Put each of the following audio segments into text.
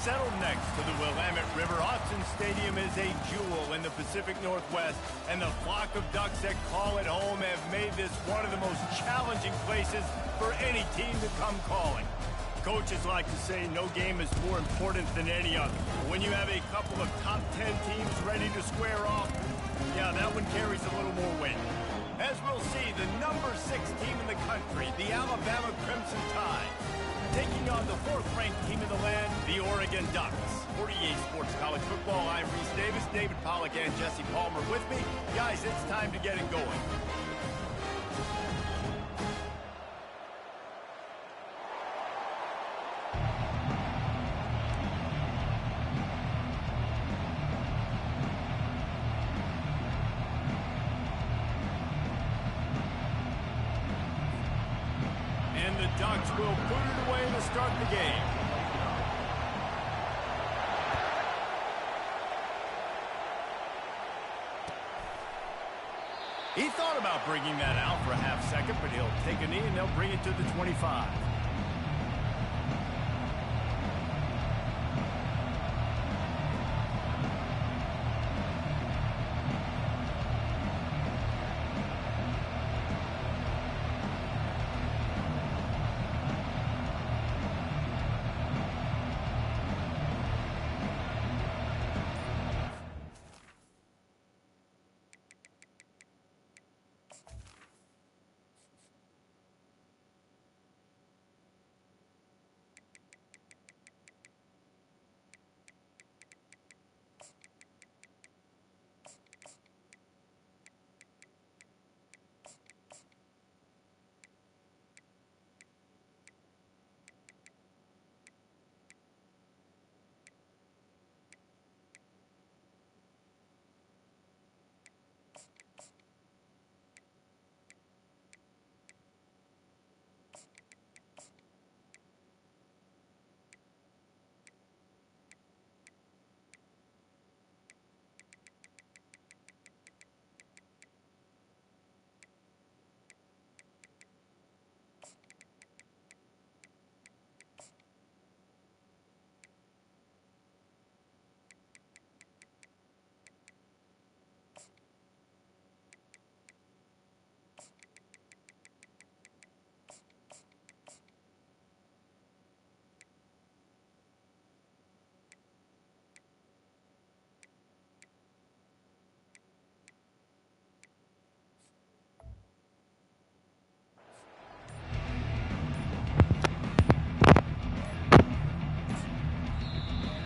Settled next to the Willamette River, Autzen Stadium is a jewel in the Pacific Northwest, and the flock of Ducks that call it home have made this one of the most challenging places for any team to come calling. Coaches like to say no game is more important than any other. When you have a couple of top 10 teams ready to square off, yeah, that one carries a little more weight. As we'll see, the number 6 team in the country, the Alabama Crimson Tide, taking on the 4th-ranked team in the land, the Oregon Ducks. 48 Sports College Football, I'm Reese Davis, David Pollack, and Jesse Palmer with me. Guys, it's time to get it going. And the Ducks will put it away to start the game. He thought about bringing that out for a half second, but he'll take a knee and they'll bring it to the 25.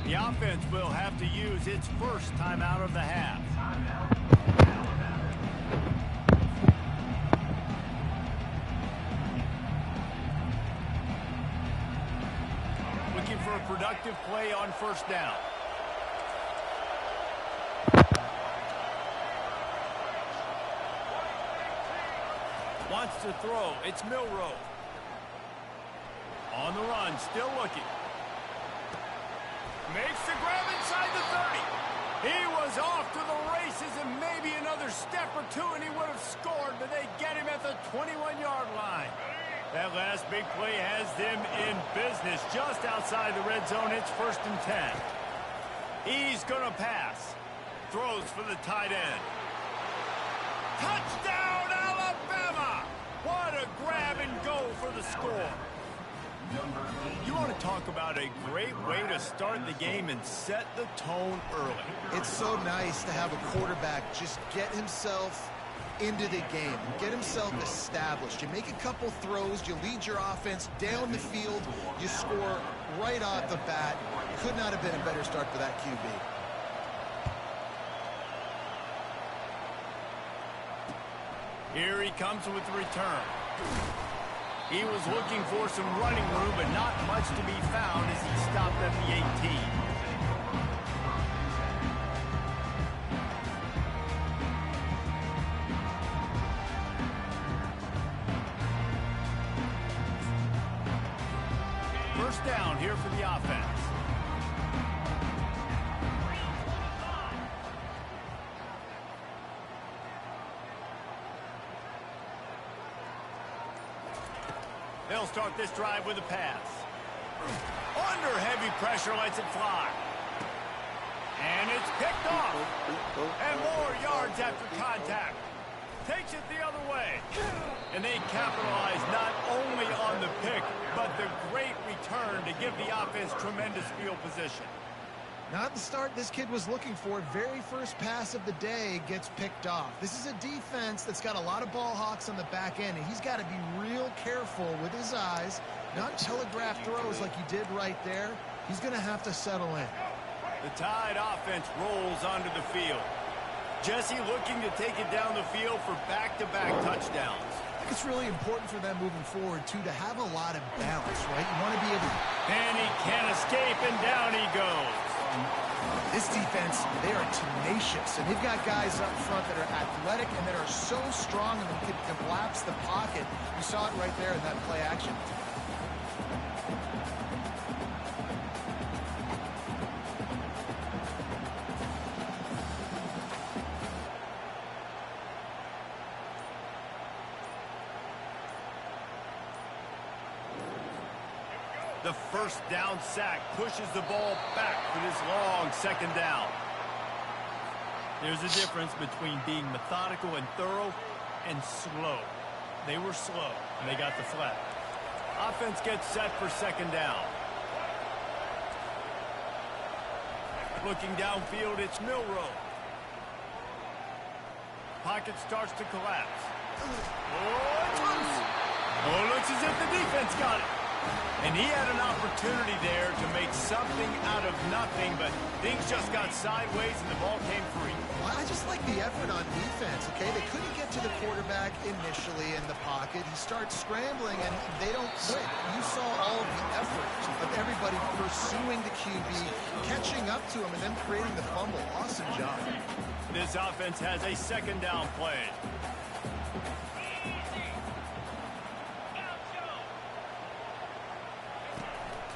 The offense will have to use its first timeout of the half. Looking for a productive play on first down. Wants to throw. It's Milroe. On the run, still looking. Makes the grab inside the 30. He was off to the races and maybe another step or two and he would have scored, but they get him at the 21-yard line. That last big play has them in business just outside the red zone. It's 1st and 10. He's going to pass. Throws for the tight end. Touchdown, Alabama! What a grab and go for the score. You want to talk about a great way to start the game and set the tone early. It's so nice to have a quarterback just get himself into the game, get himself established. You make a couple throws, you lead your offense down the field, you score right off the bat. Could not have been a better start for that QB. Here he comes with the return. He was looking for some running room, but not much to be found as he stopped at the 18. First down here for the offense. They'll start this drive with a pass. Under heavy pressure, lets it fly. And it's picked off. And more yards after contact. Takes it the other way. And they capitalize not only on the pick, but the great return to give the offense tremendous field position. Not the start this kid was looking for. Very first pass of the day gets picked off. This is a defense that's got a lot of ball hawks on the back end, and he's got to be real careful with his eyes, not telegraph throws like he did right there. He's going to have to settle in. The Tide offense rolls onto the field. Jesse looking to take it down the field for back-to-back touchdowns. I think it's really important for them moving forward, too, to have a lot of balance, right? You want to be able to... And he can't escape, and down he goes. This defense, they are tenacious, and they've got guys up front that are athletic and that are so strong and can collapse the pocket. You saw it right there in that play action. The first down sack pushes the ball back for this long second down. There's a difference between being methodical and thorough and slow. They were slow, and they got the flag. Offense gets set for second down. Looking downfield, it's Milrow. Pocket starts to collapse. Oh, it's loose. Oh, looks as if the defense got it. And he had an opportunity there to make something out of nothing, but things just got sideways and the ball came free. Well, I just like the effort on defense, okay? They couldn't get to the quarterback initially in the pocket. He starts scrambling, and they don't quit. You saw all of the effort of everybody pursuing the QB, catching up to him, and then creating the fumble. Awesome job. This offense has a second down play.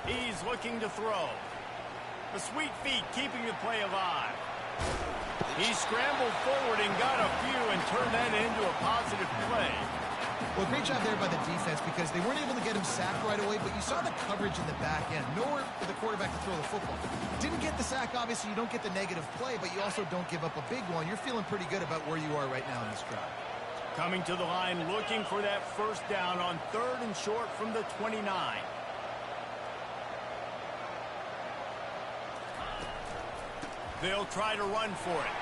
He's looking to throw. The sweet feet keeping the play alive. He scrambled forward and got a few and turned that into a positive play. Well, great job there by the defense because they weren't able to get him sacked right away, but you saw the coverage in the back end. Nowhere for the quarterback to throw the football. Didn't get the sack, obviously. You don't get the negative play, but you also don't give up a big one. You're feeling pretty good about where you are right now in this drive. Coming to the line, looking for that first down on 3rd and short from the 29. They'll try to run for it.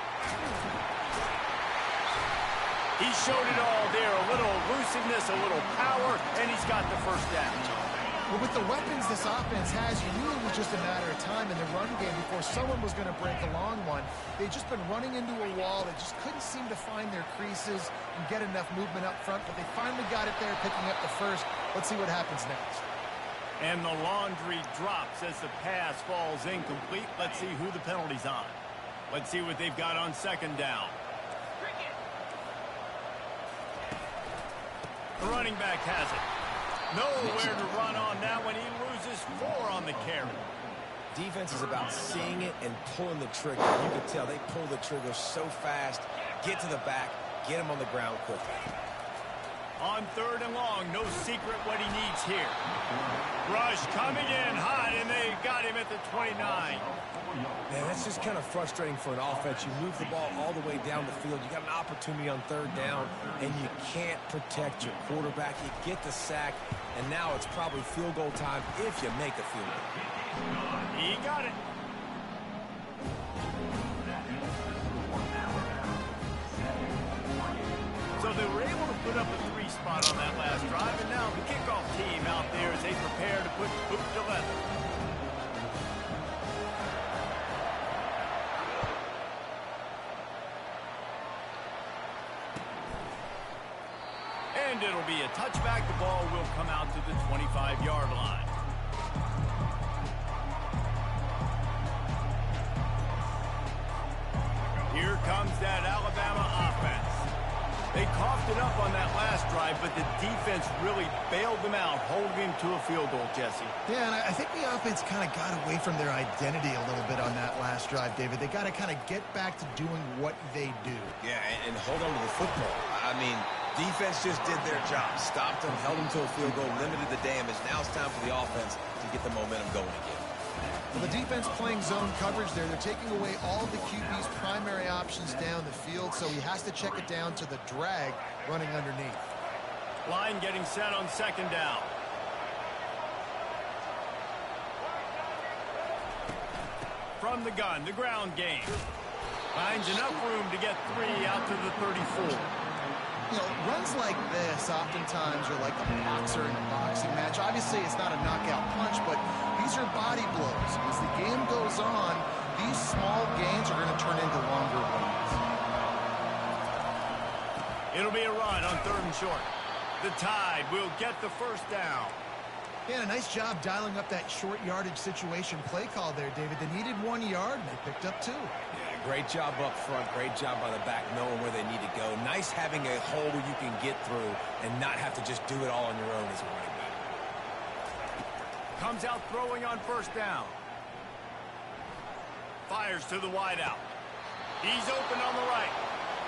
He showed it all there. A little elusiveness, a little power, and he's got the first down. Well, with the weapons this offense has, you knew it was just a matter of time in the run game before someone was going to break a long one. They'd just been running into a wall. They just couldn't seem to find their creases and get enough movement up front, but they finally got it there, picking up the first. Let's see what happens next. And the laundry drops as the pass falls incomplete. Let's see who the penalty's on. Let's see what they've got on second down. The running back has it. Nowhere to run on now when he loses 4 on the carry. Defense is about seeing it and pulling the trigger. You can tell they pull the trigger so fast, get to the back, get him on the ground quickly. On 3rd and long, no secret what he needs here. Rush coming in hot, and they got him at the 29. Man, that's just kind of frustrating for an offense. You move the ball all the way down the field. You got an opportunity on 3rd down, and you can't protect your quarterback. You get the sack, and now it's probably field goal time if you make a field goal. He got it. So they were able to put up a 3 spot on that last drive, and now the kickoff team out there as they prepare to put hoop to leather. And it'll be a touchback. The ball will come out to the 25-yard line. Here comes that Alabama offense. They coughed it up on that last drive, but the defense really bailed them out, holding him to a field goal, Jesse. Yeah, and I think the offense kind of got away from their identity a little bit on that last drive, David. They got to kind of get back to doing what they do. Yeah, and hold on to the football. I mean, defense just did their job. Stopped them, held them to a field goal, limited the damage. Now it's time for the offense to get the momentum going again. Well, the defense playing zone coverage there. They're taking away all the QB's primary options down the field, so he has to check it down to the drag running underneath. Line getting set on second down. From the gun, the ground game. Finds enough room to get 3 out to the 34. You know, runs like this oftentimes are like a boxer in a boxing match. Obviously, it's not a knockout punch, but these are body blows. As the game goes on, these small gains are going to turn into longer runs. It'll be a run on 3rd and short. The Tide will get the first down. Yeah, a nice job dialing up that short yardage situation play call there, David. They needed 1 yard, and they picked up 2. Yeah, great job up front. Great job by the back knowing where they need to go. Nice having a hole where you can get through and not have to just do it all on your own as a running back. Comes out throwing on 1st down. Fires to the wideout. He's open on the right.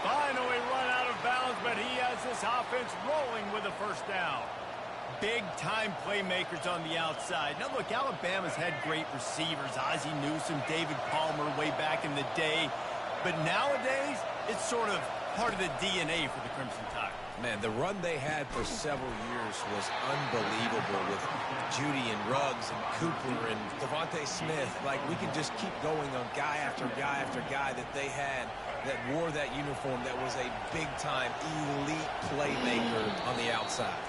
Finally run out of bounds, but he has this offense rolling with a 1st down. Big-time playmakers on the outside. Now, look, Alabama's had great receivers. Ozzie Newsome, David Palmer way back in the day. But nowadays, it's sort of part of the DNA for the Crimson Tide. Man, the run they had for several years was unbelievable with Judy and Ruggs and Cooper and Devontae Smith. Like, we can just keep going on guy after guy after guy that they had that wore that uniform that was a big-time elite playmaker on the outside.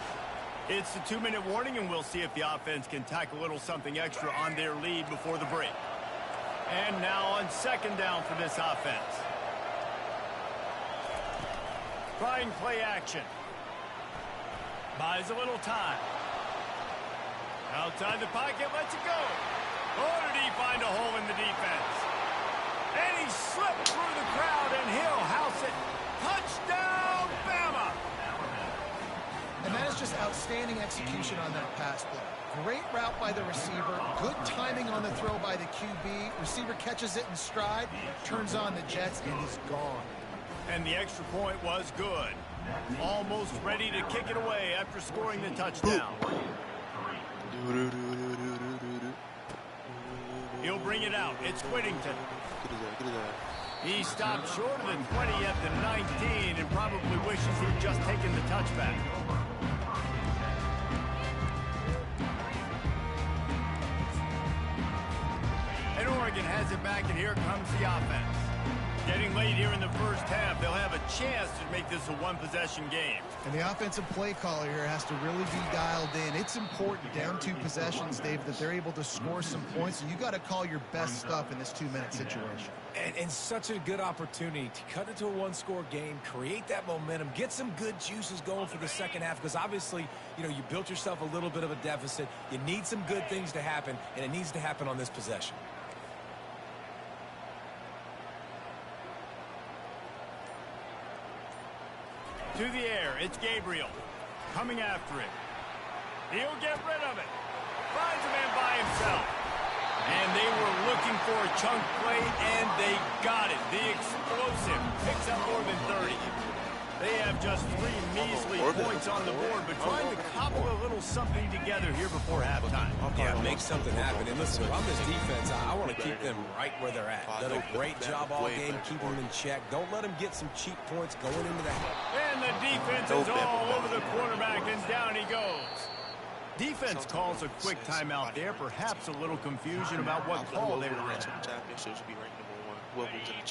It's the 2-minute warning, and we'll see if the offense can tack a little something extra on their lead before the break. And now on 2nd down for this offense. Trying play action. Buys a little time. Outside the pocket, lets it go. Oh, did he find a hole in the defense? And he slipped through the crowd, and he'll house it. Touchdown, Bama! And that is just outstanding execution on that pass play. Great route by the receiver. Good timing on the throw by the QB. Receiver catches it in stride, turns on the jets, and is gone. And the extra point was good. Almost ready to kick it away after scoring the touchdown. He'll bring it out. It's Whittington. He stopped short of the 20 at the 19 and probably wishes he'd just taken the touchback. And Oregon has it back, and here comes the offense. Getting late here in the first half, they'll have a chance to make this a one-possession game. And the offensive play caller here has to really be dialed in. It's important, down 2 possessions, Dave, that they're able to score some points, and you got to call your best stuff in this 2-minute situation. And such a good opportunity to cut it to a 1-score game, create that momentum, get some good juices going for the second half, because obviously, you know, you built yourself a little bit of a deficit. You need some good things to happen, and it needs to happen on this possession. To the air, it's Gabriel. Coming after it. He'll get rid of it. Finds a man by himself. And they were looking for a chunk play, and they got it. The explosive picks up more than 30. They have just 3 measly points on the board, but trying to cobble a little something together here before halftime. Yeah, make something happen. And listen, if I'm this defense, I want to keep them right where they're at. Done a great job all game, keeping them in check. Don't let them get some cheap points going into the half. And the defense is all over the quarterback, and down he goes. Defense calls a quick timeout there. Perhaps a little confusion about what call they were in.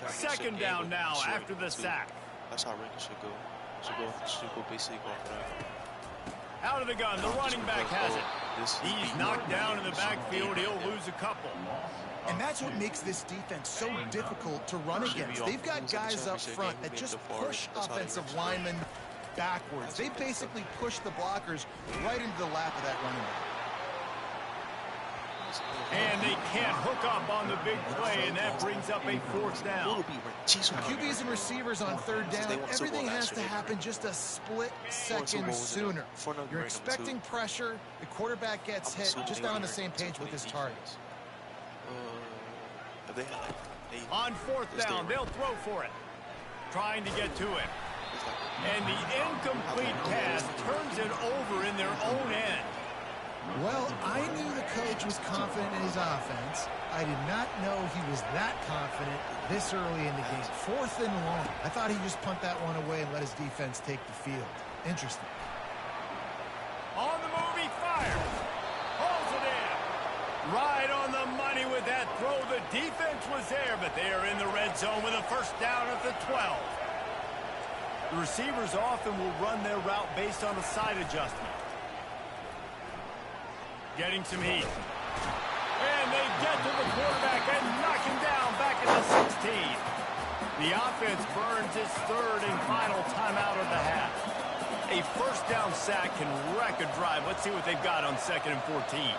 2nd down now after the sack. That's how rankings should go. Should go basically off of that. Out of the gun, the running back has it. He's knocked down in the backfield. He'll lose a couple. And that's what makes this defense so difficult to run against. They've got guys up front that just push offensive linemen backwards. They basically push the blockers right into the lap of that running back. And they can't hook up on the big play, and that brings up a 4th down. QBs and receivers on 3rd down, everything has to happen just a split second sooner. You're expecting pressure, the quarterback gets hit, just not on the same page with his targets. On 4th down, they'll throw for it. Trying to get to him. And the incomplete pass turns it over in their own end. Well, I knew the coach was confident in his offense. I did not know he was that confident this early in the game. 4th and long. I thought he'd just punt that one away and let his defense take the field. Interesting. On the move, he fires. Pulls it in. Right on the money with that throw. The defense was there, but they are in the red zone with a first down at the 12. The receivers often will run their route based on a side adjustment. Getting some heat. And they get to the quarterback and knock him down back at the 16. The offense burns its 3rd and final timeout of the half. A first down sack can wreck a drive. Let's see what they've got on 2nd and 14.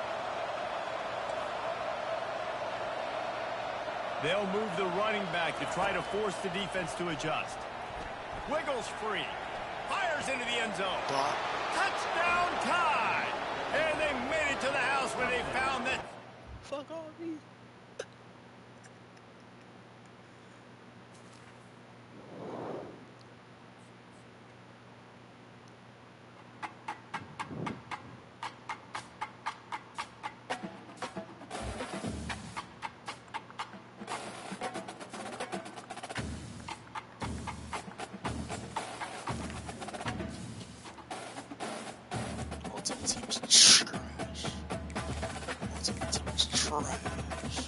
They'll move the running back to try to force the defense to adjust. Wiggles free. Fires into the end zone. Touchdown tie. And they made it to the house when they found that. Fuck off me. Ultimate team is trash. Ultimate team is trash.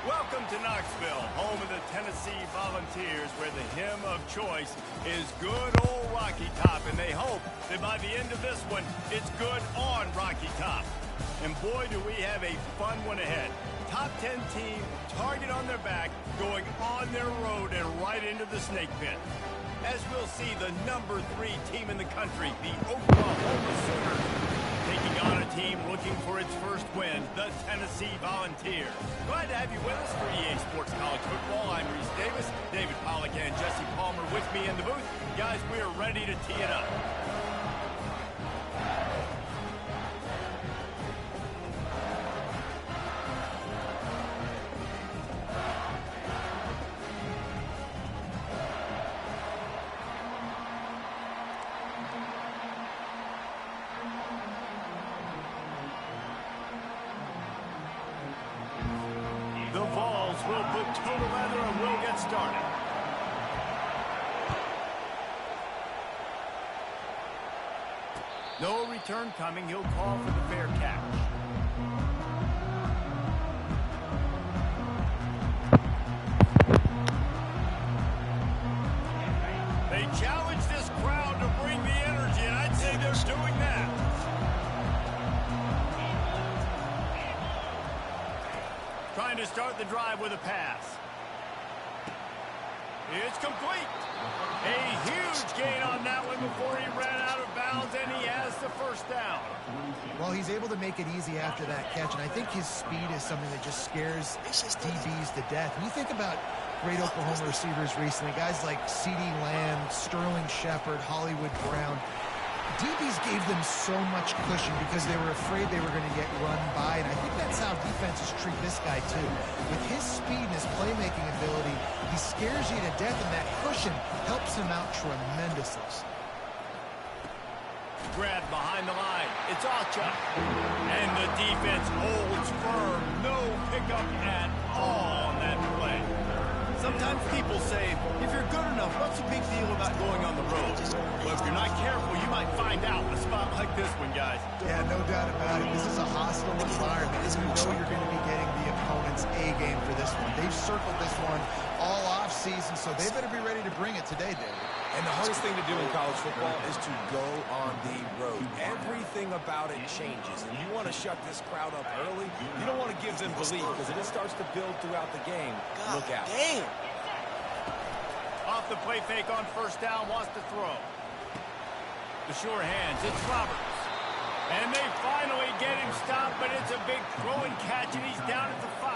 Welcome to Knoxville, home of the Tennessee Volunteers, where the hymn of choice is good old Rocky Top, and they hope that by the end of this one, it's good on Rocky Top. And boy, do we have a fun one ahead. Top 10 team, target on their back, going on their road and right into the snake pit. As we'll see, the number 3 team in the country, the Oklahoma Sooners, taking on a team looking for its first win, the Tennessee Volunteers. Glad to have you with us for EA Sports College Football. I'm Reese Davis, David Pollack and Jesse Palmer with me in the booth. Guys, we are ready to tee it up. The Vols will put toe to leather and we'll get started. No return coming. He'll call for the fair catch. They challenge this crowd to bring the energy, and I'd say they're doing that. Trying to start the drive with a pass. It's complete. A huge gain on that one before he ran out of bounds, and he has the first down. Well, he's able to make it easy after that catch, and I think his speed is something that just scares DBs to death. When you think about great Oklahoma receivers recently, guys like CeeDee Lamb, Sterling Shepard, Hollywood Brown, DBs gave them so much cushion because they were afraid they were going to get run by, and I think that's how defenses treat this guy too. With his speed and his playmaking ability, he scares you to death, and that cushion helps him out tremendously. Grab behind the line. It's Ocha. And the defense holds firm. No pickup at all on that play. Sometimes people say, if you're good enough, what's the big deal about going on the road? Well, if you're not careful, you might find out in a spot like this one, guys. Yeah, no doubt about it. This is a hostile environment. You know you're going to be getting the opponent's A game for this one. They've circled this one all off season, so they better be ready to bring it today, David. And the hardest thing to do in college football is to go on the road. Everything about it changes, and you want to shut this crowd up early. You don't want to give them belief, because if it starts to build throughout the game, look out. Damn. Off the play fake on first down, wants to throw. The sure hands, it's Roberts. And they finally get him stopped, but it's a big throw and catch, and he's down at the 5.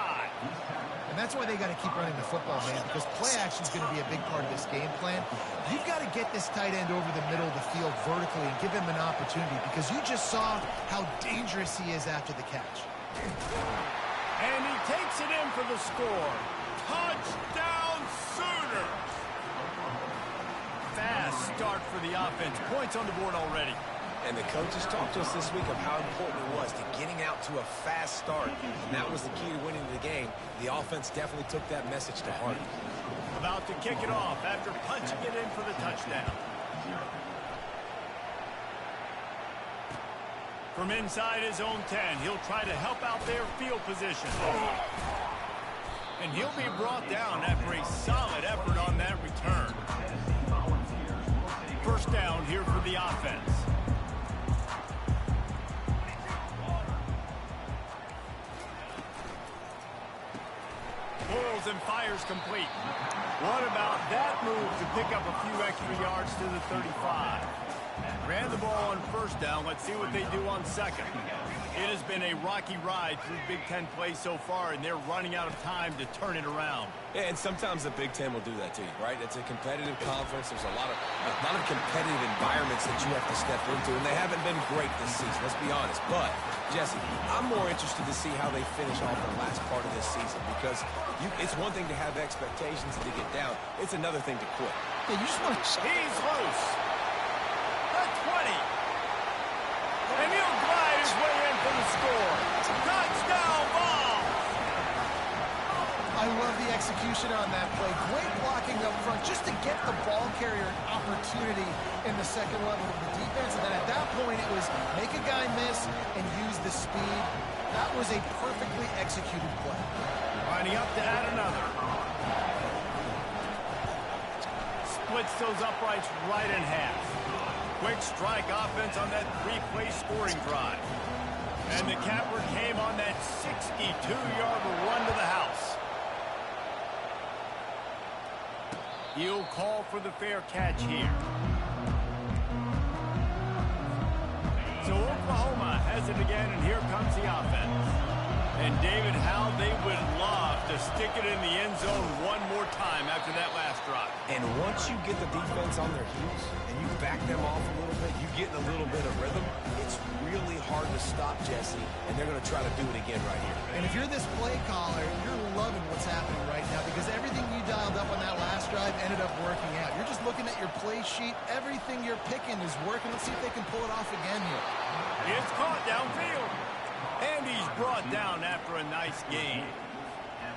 And that's why they got to keep running the football, man, because play action is going to be a big part of this game plan. You've got to get this tight end over the middle of the field vertically and give him an opportunity, because you just saw how dangerous he is after the catch. And he takes it in for the score. Touchdown Sooners! Fast start for the offense. Points on the board already. And the coaches talked to us this week of how important it was to getting out to a fast start. And that was the key to winning the game. The offense definitely took that message to heart. About to kick it off after punching it in for the touchdown. From inside his own 10, he'll try to help out their field position. And he'll be brought down after a solid effort on that return. First down here for the offense. Pulls and fires complete. What about that move to pick up a few extra yards to the 35? Ran the ball on first down. Let's see what they do on second. It has been a rocky ride through Big Ten play so far, and they're running out of time to turn it around. Yeah, and sometimes the Big Ten will do that to you, right? It's a competitive conference. There's a lot of competitive environments that you have to step into, and they haven't been great this season, let's be honest. But, Jesse, I'm more interested to see how they finish off the last part of this season, because it's one thing to have expectations and to get down. It's another thing to quit. Yeah, you just want to... He's loose. The 20. And he'll glide his way in for the score. Touchdown ball. I love the execution on that play. Great blocking up front just to get the ball carrier an opportunity in the second level of the defense. And then at that point, it was make a guy miss and use the speed. That was a perfectly executed play. All right, Lining up to add another. Splits those uprights right in half. Quick strike offense on that three-play scoring drive. And the capper came on that 62-yard run to the house. He'll call for the fair catch here. So Oklahoma has it again, and here comes the offense. And David, how they would love to stick it in the end zone one more time after that last drive. And once you get the defense on their heels and you back them off a little bit, you get in a little bit of rhythm, it's really hard to stop Jesse, and they're going to try to do it again right here. And if you're this play caller, you're loving what's happening right now because everything you dialed up on that last drive ended up working out. You're just looking at your play sheet. Everything you're picking is working. Let's see if they can pull it off again here. It's caught downfield. And he's brought down after a nice gain.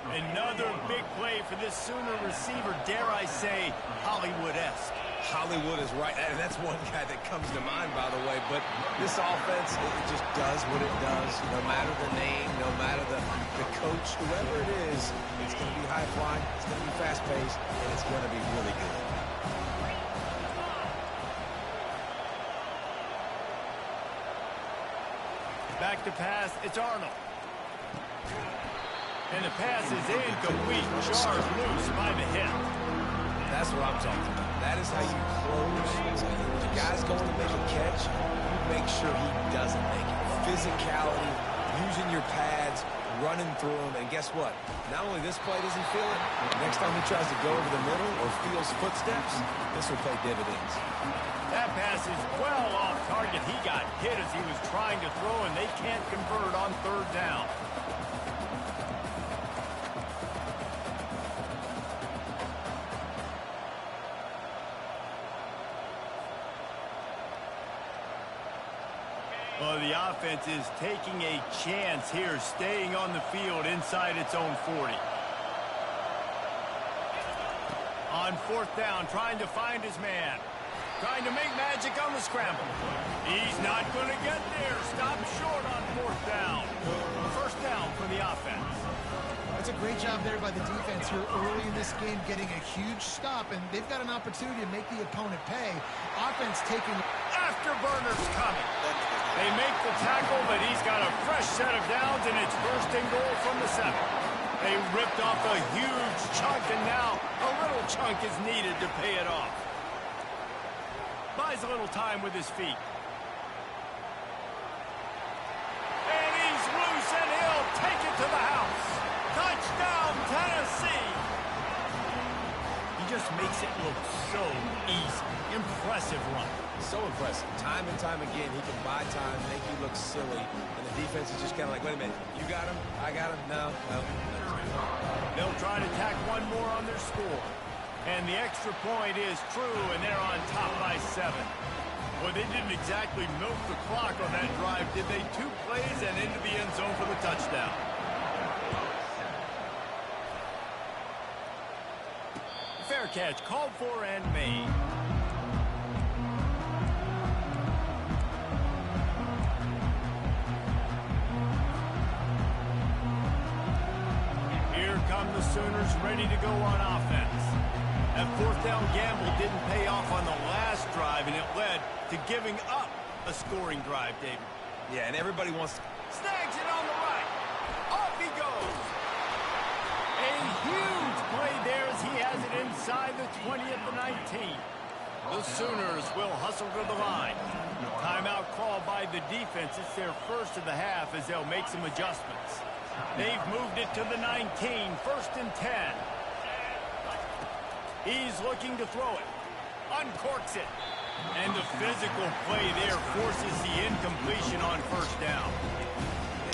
Another big play for this Sooner receiver, dare I say, Hollywood-esque. Hollywood is right, and that's one guy that comes to mind, by the way. But this offense, it just does what it does. No matter the name, no matter the coach, whoever it is, it's going to be high-flying, it's going to be fast-paced, and it's going to be really good. Back to pass, it's Arnold. And the pass is incomplete, jars loose by the hip. That's what I'm talking about. That is how you close. The guy's going to make a catch, you make sure he doesn't make it. Physicality, using your pads, running through them, and guess what? Not only this play doesn't feel it, next time he tries to go over the middle or feels footsteps, this will pay dividends. That pass is well off target. He got hit as he was trying to throw, and they can't convert on third down. Well, the offense is taking a chance here, staying on the field inside its own 40. On fourth down, trying to find his man. Trying to make magic on the scramble. He's not going to get there. Stop short on fourth down. First down for the offense. That's a great job there by the defense here early in this game, getting a huge stop, and they've got an opportunity to make the opponent pay. Offense taking... Afterburners coming. They make the tackle, but he's got a fresh set of downs, and it's first and goal from the 7. They ripped off a huge chunk, and now a little chunk is needed to pay it off. Buys a little time with his feet. And he's loose, and he'll take it to the house. Touchdown, Tennessee. He just makes it look so easy. Impressive run. So impressive. Time and time again, he can buy time, make you look silly, and the defense is just kind of like, wait a minute, you got him? I got him? No. They'll try to tack one more on their score. And the extra point is true, and they're on top by 7. Well, they didn't exactly milk the clock on that drive, did they? 2 plays and into the end zone for the touchdown. Fair catch called for and made. Here come the Sooners ready to go on offense. That fourth down gamble didn't pay off on the last drive, and it led to giving up a scoring drive, David. Yeah, and everybody wants to... Snags it on the right. Off he goes. A huge play there as he has it inside the 20 at the 19. The Sooners will hustle to the line. Timeout called by the defense. It's their first of the half as they'll make some adjustments. They've moved it to the 19, first and 10. He's looking to throw it. Uncorks it. And the physical play there forces the incompletion on first down.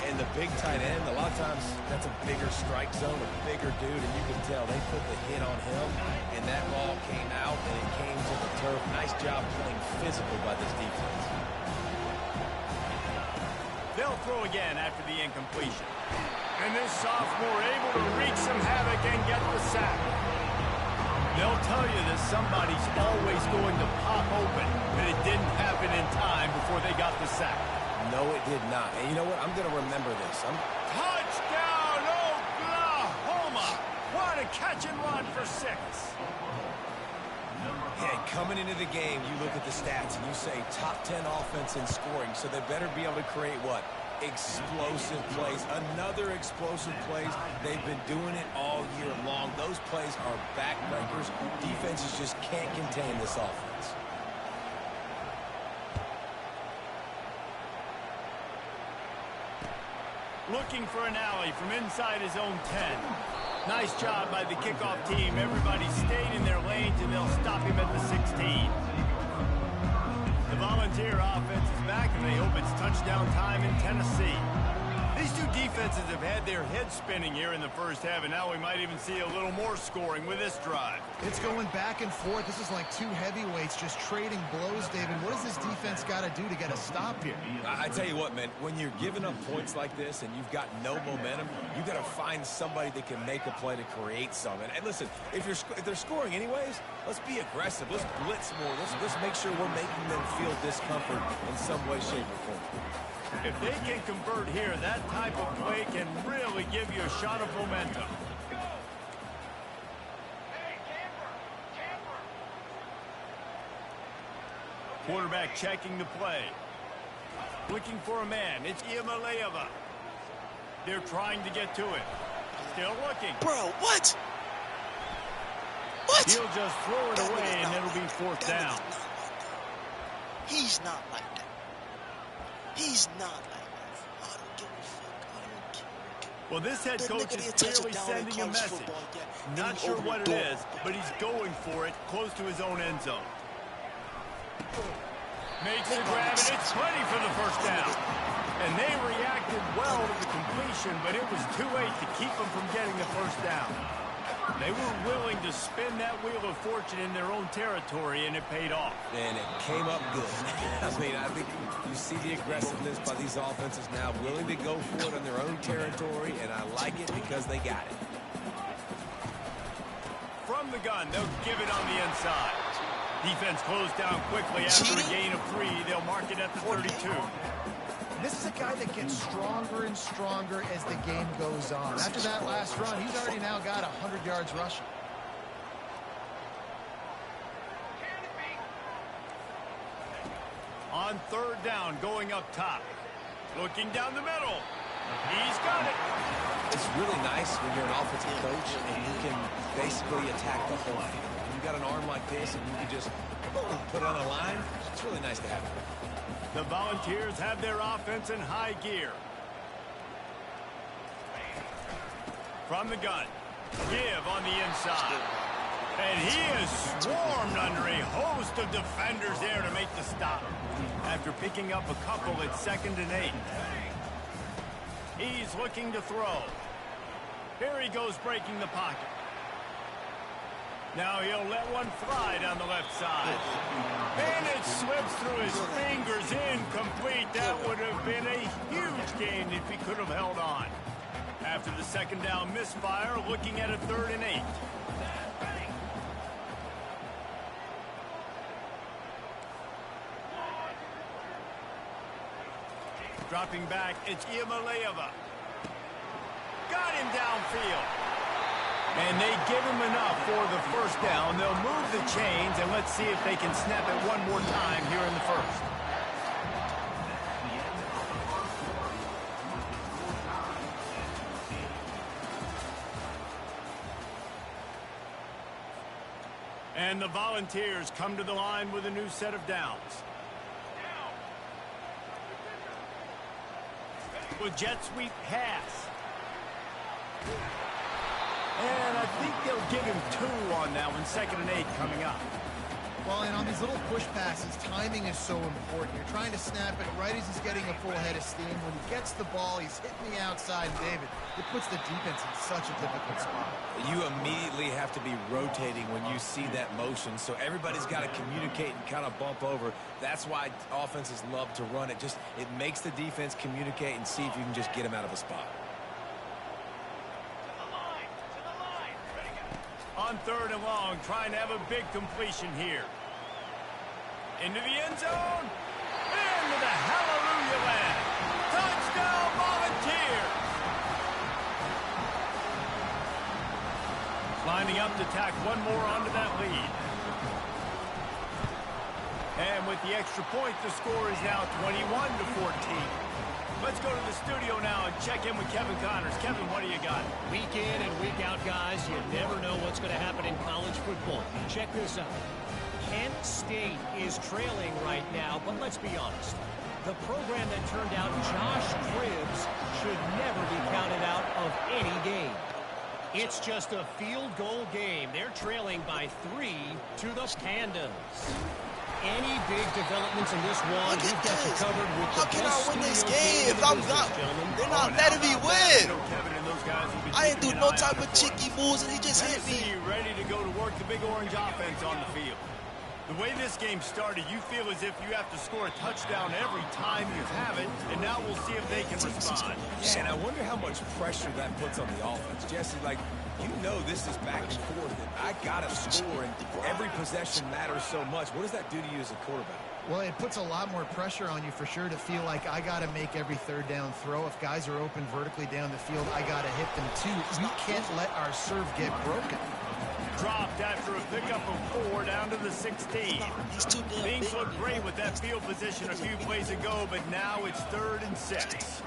And the big tight end, a lot of times that's a bigger strike zone, a bigger dude, and you can tell they put the hit on him, and that ball came out, and it came to the turf. Nice job playing physical by this defense. They'll throw again after the incompletion. And this sophomore able to wreak some havoc and get the sack. They'll tell you that somebody's always going to pop open, but it didn't happen in time before they got the sack. No, it did not. And you know what? I'm going to remember this. Touchdown, Oklahoma! catch and run for 6. Hey, coming into the game, you look at the stats and you say top 10 offense in scoring, so they better be able to create what? Explosive plays. Another explosive plays. They've been doing it all year long. Those plays are backbreakers. Defenses just can't contain this offense. Looking for an alley from inside his own 10. Nice job by the kickoff team. Everybody stayed in their lanes, and they'll stop him at the 16. The Volunteer offense is back, and they hope it's touchdown time in Tennessee. These two defenses have had their heads spinning here in the first half, and now we might even see a little more scoring with this drive. It's going back and forth. This is like two heavyweights just trading blows, David. What does this defense got to do to get a stop here? I tell you what, man, when you're giving up points like this and you've got no momentum, you got to find somebody that can make a play to create something. And listen, if they're scoring anyways, let's be aggressive. Let's blitz more. Let's make sure we're making them feel discomfort in some way, shape, or form. If they can convert here, that type of play can really give you a shot of momentum. Quarterback checking the play. Looking for a man. It's Iamaleava. They're trying to get to it. Still looking. Bro, what? What? He'll just throw it away, and it'll be 4th down. He's not like that. He's not like that. I don't give a fuck. I don't care. Well, this head coach is clearly sending a message. Not sure what it is, but he's going for it close to his own end zone. Makes the grab, and it's plenty for the 1st down. And they reacted well to the completion, but it was too late to keep them from getting the 1st down. They were willing to spin that wheel of fortune in their own territory, and it paid off. And it came up good. I mean, I think you see the aggressiveness by these offenses now, willing to go for it on their own territory, and I like it because they got it. From the gun, they'll give it on the inside. Defense closed down quickly after a gain of 3. They'll mark it at the 32. This is a guy that gets stronger and stronger as the game goes on. After that last run, he's already now got 100 yards rushing. On 3rd down, going up top. Looking down the middle. He's got it. It's really nice when you're an offensive coach and you can basically attack the whole field. When you got an arm like this and you can just put it on a line, it's really nice to have it. The Volunteers have their offense in high gear. From the gun. Give on the inside. And he is swarmed under a host of defenders there to make the stop. After picking up a couple, it's 2nd and 8. He's looking to throw. Here he goes breaking the pocket. Now he'll let one fly down the left side. And it slips through his fingers, incomplete. That would have been a huge gain if he could have held on. After the 2nd down misfire, looking at a 3rd and 8. Dropping back, it's Iamaleava. Got him downfield. And they give him enough for the 1st down. They'll move the chains, and let's see if they can snap it one more time here in the 1st. And the Volunteers come to the line with a new set of downs. With jet sweep pass. And I think they'll give him 2 on that one. 2nd and 8 coming up. Well, and on these little push passes, timing is so important. You're trying to snap it right as he's getting a full head of steam. When he gets the ball, he's hitting the outside, David. It puts the defense in such a difficult spot. You immediately have to be rotating when you see that motion, so everybody's got to communicate and kind of bump over. That's why offenses love to run it. It makes the defense communicate and see if you can just get them out of a spot. On 3rd and long, trying to have a big completion here. Into the end zone. Into the hallelujah land. Touchdown, Volunteers! Lining up to tack one more onto that lead. And with the extra point, the score is now 21-14. Let's go to the studio now and check in with Kevin Connors. Kevin, what do you got? Week in and week out, guys, you never know what's going to happen in college football. Check this out. Kent State is trailing right now, but let's be honest. The program that turned out Josh Cribbs should never be counted out of any game. It's just a field goal game. They're trailing by 3 to the Pandas. Any big developments in this one, we've got you covered with the best. How can I win this game if I'm not? They're not letting me win. I didn't do no type of cheeky moves, and he just hit me. Ready to go to work the big orange offense on the field. The way this game started, you feel as if you have to score a touchdown every time you have it, and now we'll see if they can respond. Yeah, and I wonder how much pressure that puts on the offense. Jesse, like, you know this is back and forth, and I got to score, and every possession matters so much. What does that do to you as a quarterback? Well, it puts a lot more pressure on you for sure to feel like I got to make every third down throw. If guys are open vertically down the field, I got to hit them too. We can't let our serve get broken. Dropped after a pickup of 4 down to the 16. Things looked great with that field position a few plays ago, but now it's 3rd and 6.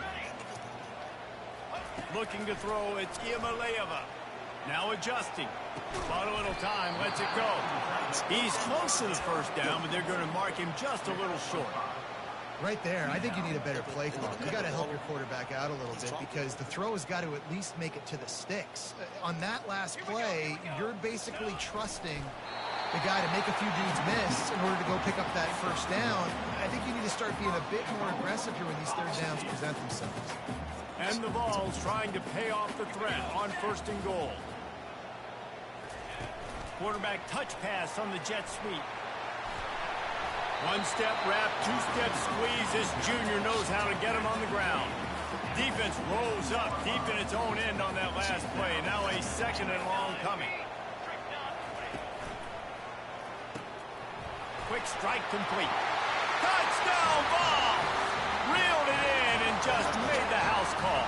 Looking to throw, it's Iamaleava. Now adjusting. Bought a little time, lets it go. He's close to the first down, but they're going to mark him just a little short. Right there, I think you need a better play call. You got to help your quarterback out a little bit because the throw has got to at least make it to the sticks. On that last play, you're basically trusting the guy to make a few dudes miss in order to go pick up that first down. I think you need to start being a bit more aggressive here when these third downs present themselves. And the Vols trying to pay off the threat on 1st and goal. Quarterback touch pass on the jet sweep. 1-step wrap, 2-step squeeze. This junior knows how to get him on the ground. Defense rolls up deep in its own end on that last play. Now a 2nd and long coming. Quick strike complete. Touchdown ball! Reeled it in and just made the house call.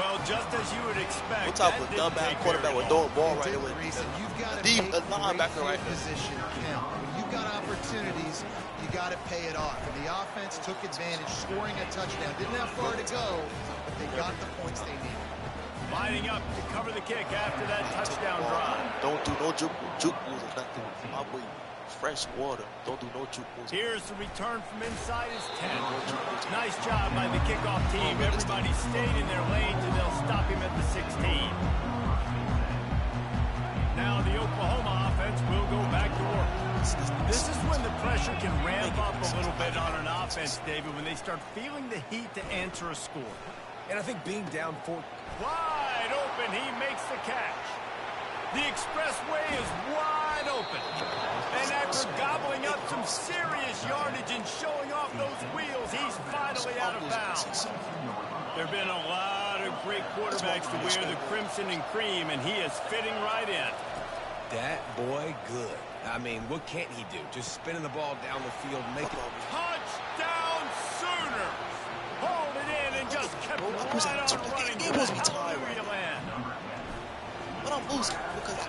Well, just as you would expect. What type of dumbass quarterback would throw a ball right away? You've got to Deep make linebacker right there. position count. When you've got opportunities, you got to pay it off. And the offense took advantage, scoring a touchdown. Didn't have far to go, but they got the points they needed. Lining up to cover the kick after that touchdown drive. Don't do no juke moves or nothing. My boy, fresh water. Don't do no juke moves. Here's the return from inside his 10. Nice job by the kickoff team. Everybody stayed in their lanes, and they'll stop him at the 16. Now the Oklahoma offense will go back to work. This is when the pressure can ramp up a little bit on an offense, David, when they start feeling the heat to answer a score. And I think being down 4... Wide open, he makes the catch. The expressway is wide open. And after gobbling up some serious yardage and showing off those wheels, he's finally out of bounds. There have been a lot of great quarterbacks to wear the crimson and cream, and he is fitting right in. That boy good. I mean, what can't he do? Just spinning the ball down the field, make it... Touchdown Sooners! Hold it in and just kept right on running. It was me tired. Land. But I'm losing because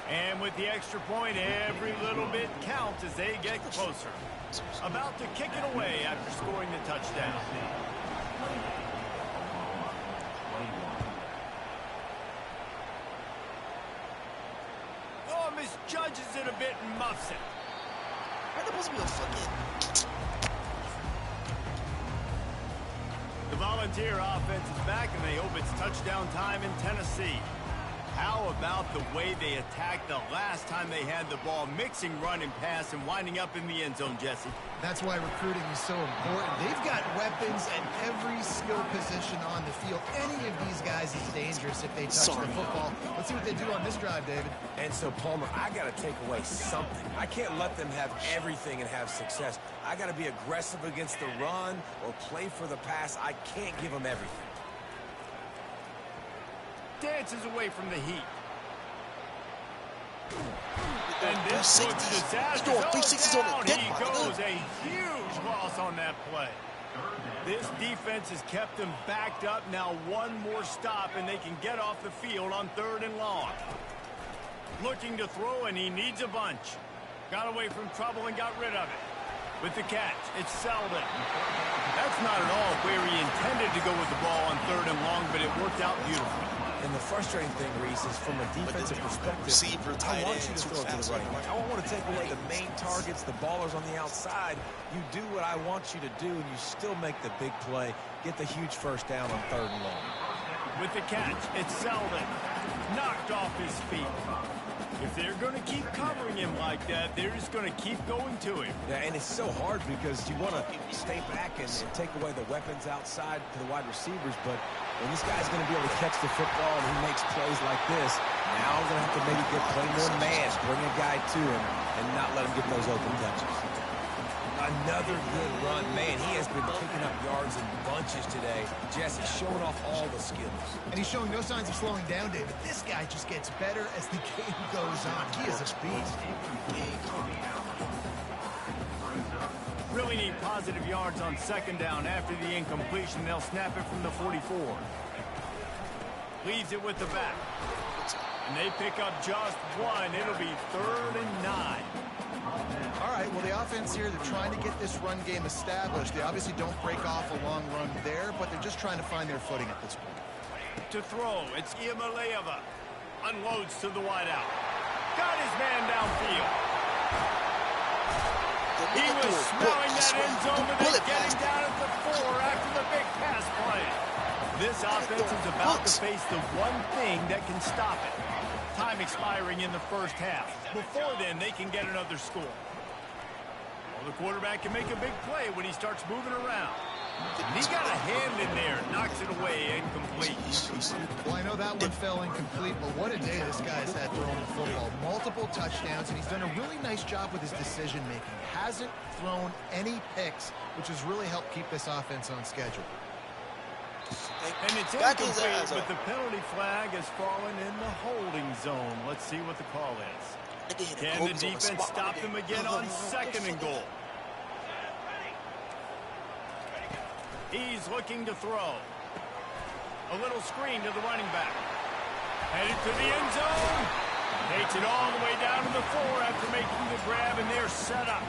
And with the extra point, every little bit counts as they get closer. About to kick it away after scoring the touchdown. Oh, misjudges it a bit and muffs it. That's supposed to be a fucking... The Volunteer offense is back, and they hope it's touchdown time in Tennessee. How about the way they attacked the last time they had the ball, mixing run and pass and winding up in the end zone, Jesse? That's why recruiting is so important. They've got weapons at every skill position on the field. Any of these guys is dangerous if they touch the football. Let's see what they do on this drive, David. And so, Palmer, I got to take away something. I can't let them have everything and have success. I got to be aggressive against the run or play for the pass. I can't give them everything. Dances away from the heat. And this looks disastrous. He's doing 360s on the deck, He goes, a huge loss on that play. This defense has kept them backed up. Now one more stop, and they can get off the field on 3rd and long. Looking to throw, and he needs a bunch. Got away from trouble and got rid of it. With the catch, it's Selden. That's not at all where he intended to go with the ball on 3rd and long, but it worked out beautifully. And the frustrating thing, Reese, is from a defensive perspective, I want you to throw to the running back. I want to take away the main targets, the ballers on the outside. You do what I want you to do, and you still make the big play, get the huge first down on 3rd and long. With the catch, it's Selden. Knocked off his feet. If they're going to keep covering him like that, they're just going to keep going to him. Yeah, and it's so hard because you want to stay back and take away the weapons outside to the wide receivers, but when this guy's going to be able to catch the football and he makes plays like this, now I'm going to have to maybe play more man, bring a guy to him, and not let him get those open touches. Another good run. Man, he has been picking up yards in bunches today. Jesse's showing off all the skills. And he's showing no signs of slowing down, David. This guy just gets better as the game goes on. He is a beast. Really need positive yards on 2nd down after the incompletion. They'll snap it from the 44. Leaves it with the back. And they pick up just one. It'll be 3rd and 9. All right, well, the offense here, they're trying to get this run game established. They obviously don't break off a long run there, but they're just trying to find their footing at this point. To throw, it's Iamaleava. Unloads to the wideout. Got his man downfield. He was smelling that end zone, but then getting down at the 4 after the big pass play. This offense is about to face the one thing that can stop it. Time expiring in the 1st half. Before then, they can get another score. Well, the quarterback can make a big play when he starts moving around. He got a hand in there, knocks it away, incomplete. Well, I know that one fell incomplete, but what a day this guy's had throwing the football. Multiple touchdowns, and he's done a really nice job with his decision-making. Hasn't thrown any picks, which has really helped keep this offense on schedule. And it's incomplete, but the penalty flag has fallen in the holding zone. Let's see what the call is. Can the defense stop them again on 2nd and goal? He's looking to throw. A little screen to the running back. Headed to the end zone. Takes it all the way down to the 4 after making the grab, and they're set up.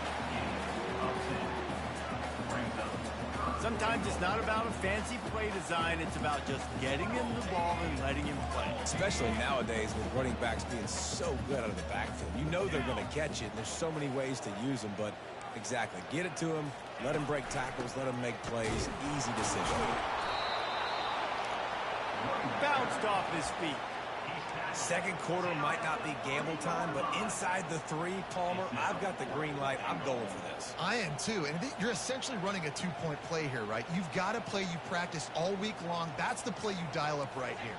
Sometimes it's not about a fancy play design. It's about just getting him the ball and letting him play. Especially nowadays with running backs being so good out of the backfield. You know they're going to catch it. There's so many ways to use them, but exactly. Get it to him. Let him break tackles. Let him make plays. Easy decision. Bounced off his feet. 2nd quarter might not be gamble time, but inside the 3, Palmer, I've got the green light. I'm going for this. I am too, and you're essentially running a 2-point play here, right? You've got a play you practice all week long. That's the play you dial up right here.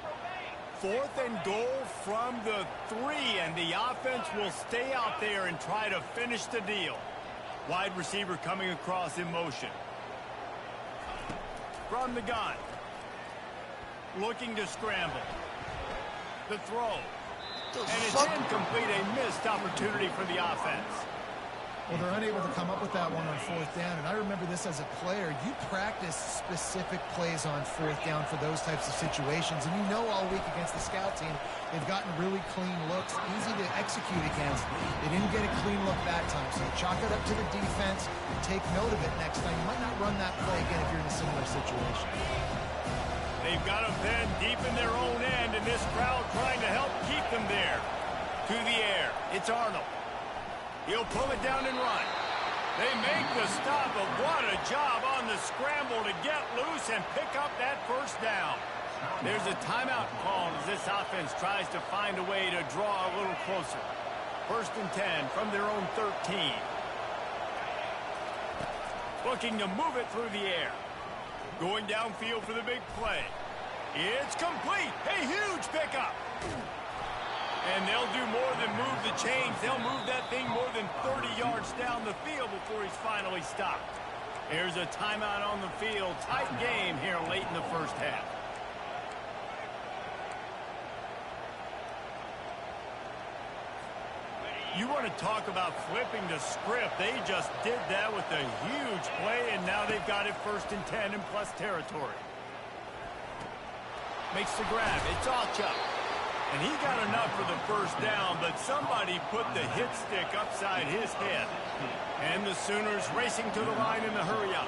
4th and goal from the 3, and the offense will stay out there and try to finish the deal. Wide receiver coming across in motion. From the gun. Looking to scramble. The throw. And it's incomplete, a missed opportunity for the offense. Well, they're unable to come up with that one on 4th down, and I remember this as a player. You practice specific plays on 4th down for those types of situations, and you know all week against the scout team, they've gotten really clean looks, easy to execute against. They didn't get a clean look that time, so chalk it up to the defense and take note of it next time. You might not run that play again if you're in a similar situation. They've got them pinned deep in their own end, and this crowd trying to help keep them there. To the air, it's Arnold. He'll pull it down and run. They make the stop, but what a job on the scramble to get loose and pick up that 1st down. There's a timeout called as this offense tries to find a way to draw a little closer. 1st and 10 from their own 13. Looking to move it through the air. Going downfield for the big play. It's complete. A huge pickup. And they'll do more than move the chains. They'll move that thing more than 30 yards down the field before he's finally stopped. There's a timeout on the field. Tight game here late in the 1st half. You want to talk about flipping the script. They just did that with a huge play, and now they've got it 1st and 10 in plus territory. Makes the grab. It's Alchuk. And he got enough for the 1st down, but somebody put the hit stick upside his head. And the Sooners racing to the line in the hurry-up.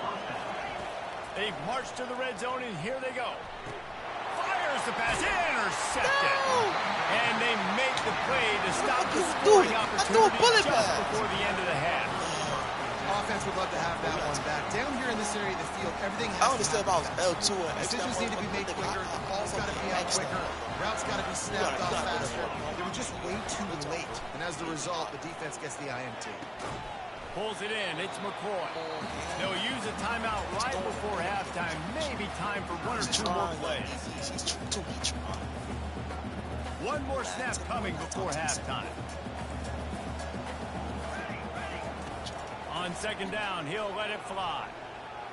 They've marched to the red zone, and here they go. Fires the pass. Intercepted. And they make the play to stop the scoring opportunity just before the end of the half. Offense would love to have that one back. Down here in this area of the field, everything has I understand about L2 and decisions need to be made quicker. The ball's got to be out quicker. Routes got to be snapped off faster. They were just way too late. And as a result, the defense gets the INT. Pulls it in. It's McCoy. They'll use a timeout right before halftime. Maybe time for 1 or 2 more plays. One more snap coming before halftime. On 2nd down, he'll let it fly.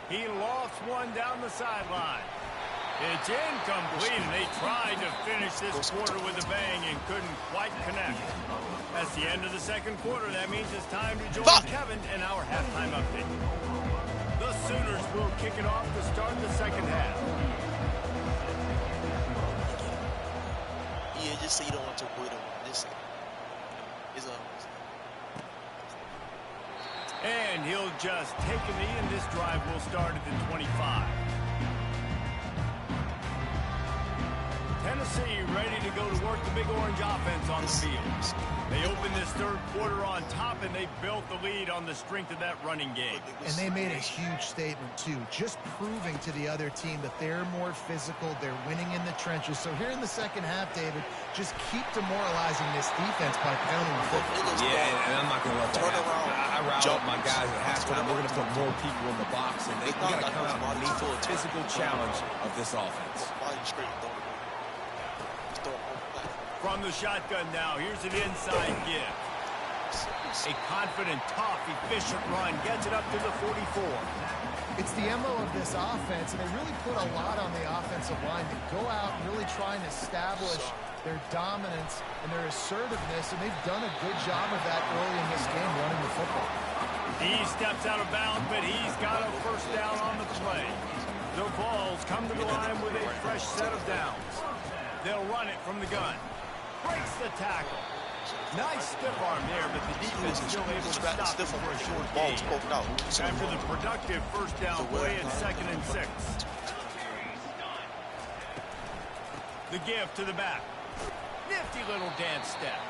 He lofts one down the sideline. It's incomplete, and they tried to finish this quarter with a bang and couldn't quite connect. That's the end of the 2nd quarter. That means it's time to join Kevin and our halftime update. The Sooners will kick it off to start the 2nd half. Yeah, just say you don't want to avoid him. Just say it's And he'll just take a knee, and this drive will start at the 25. Tennessee ready to go to work the big orange offense on the field. They opened this 3rd quarter on top, and they built the lead on the strength of that running game. And they made a huge statement, too, just proving to the other team that they're more physical, they're winning in the trenches. So here in the 2nd half, David, just keep demoralizing this defense by pounding the football. Yeah, and I'm not going to let that happen. I riled my guys at halftime. We're going to put more people in the box, and they got to come out and meet the physical challenge of this offense. From the shotgun now, here's an inside give. A confident, tough, efficient run gets it up to the 44. It's the MO of this offense, and they really put a lot on the offensive line to go out and really try and establish their dominance and their assertiveness, and they've done a good job of that early in this game running the football. He steps out of bounds, but he's got a 1st down on the play. The Vols come to the line with a fresh set of downs. They'll run it from the gun. Breaks the tackle. Nice stiff arm there, but the defense is still able to stop it for a short gain. After the productive 1st down play at 2nd and 6. The give to the back. Nifty little dance step.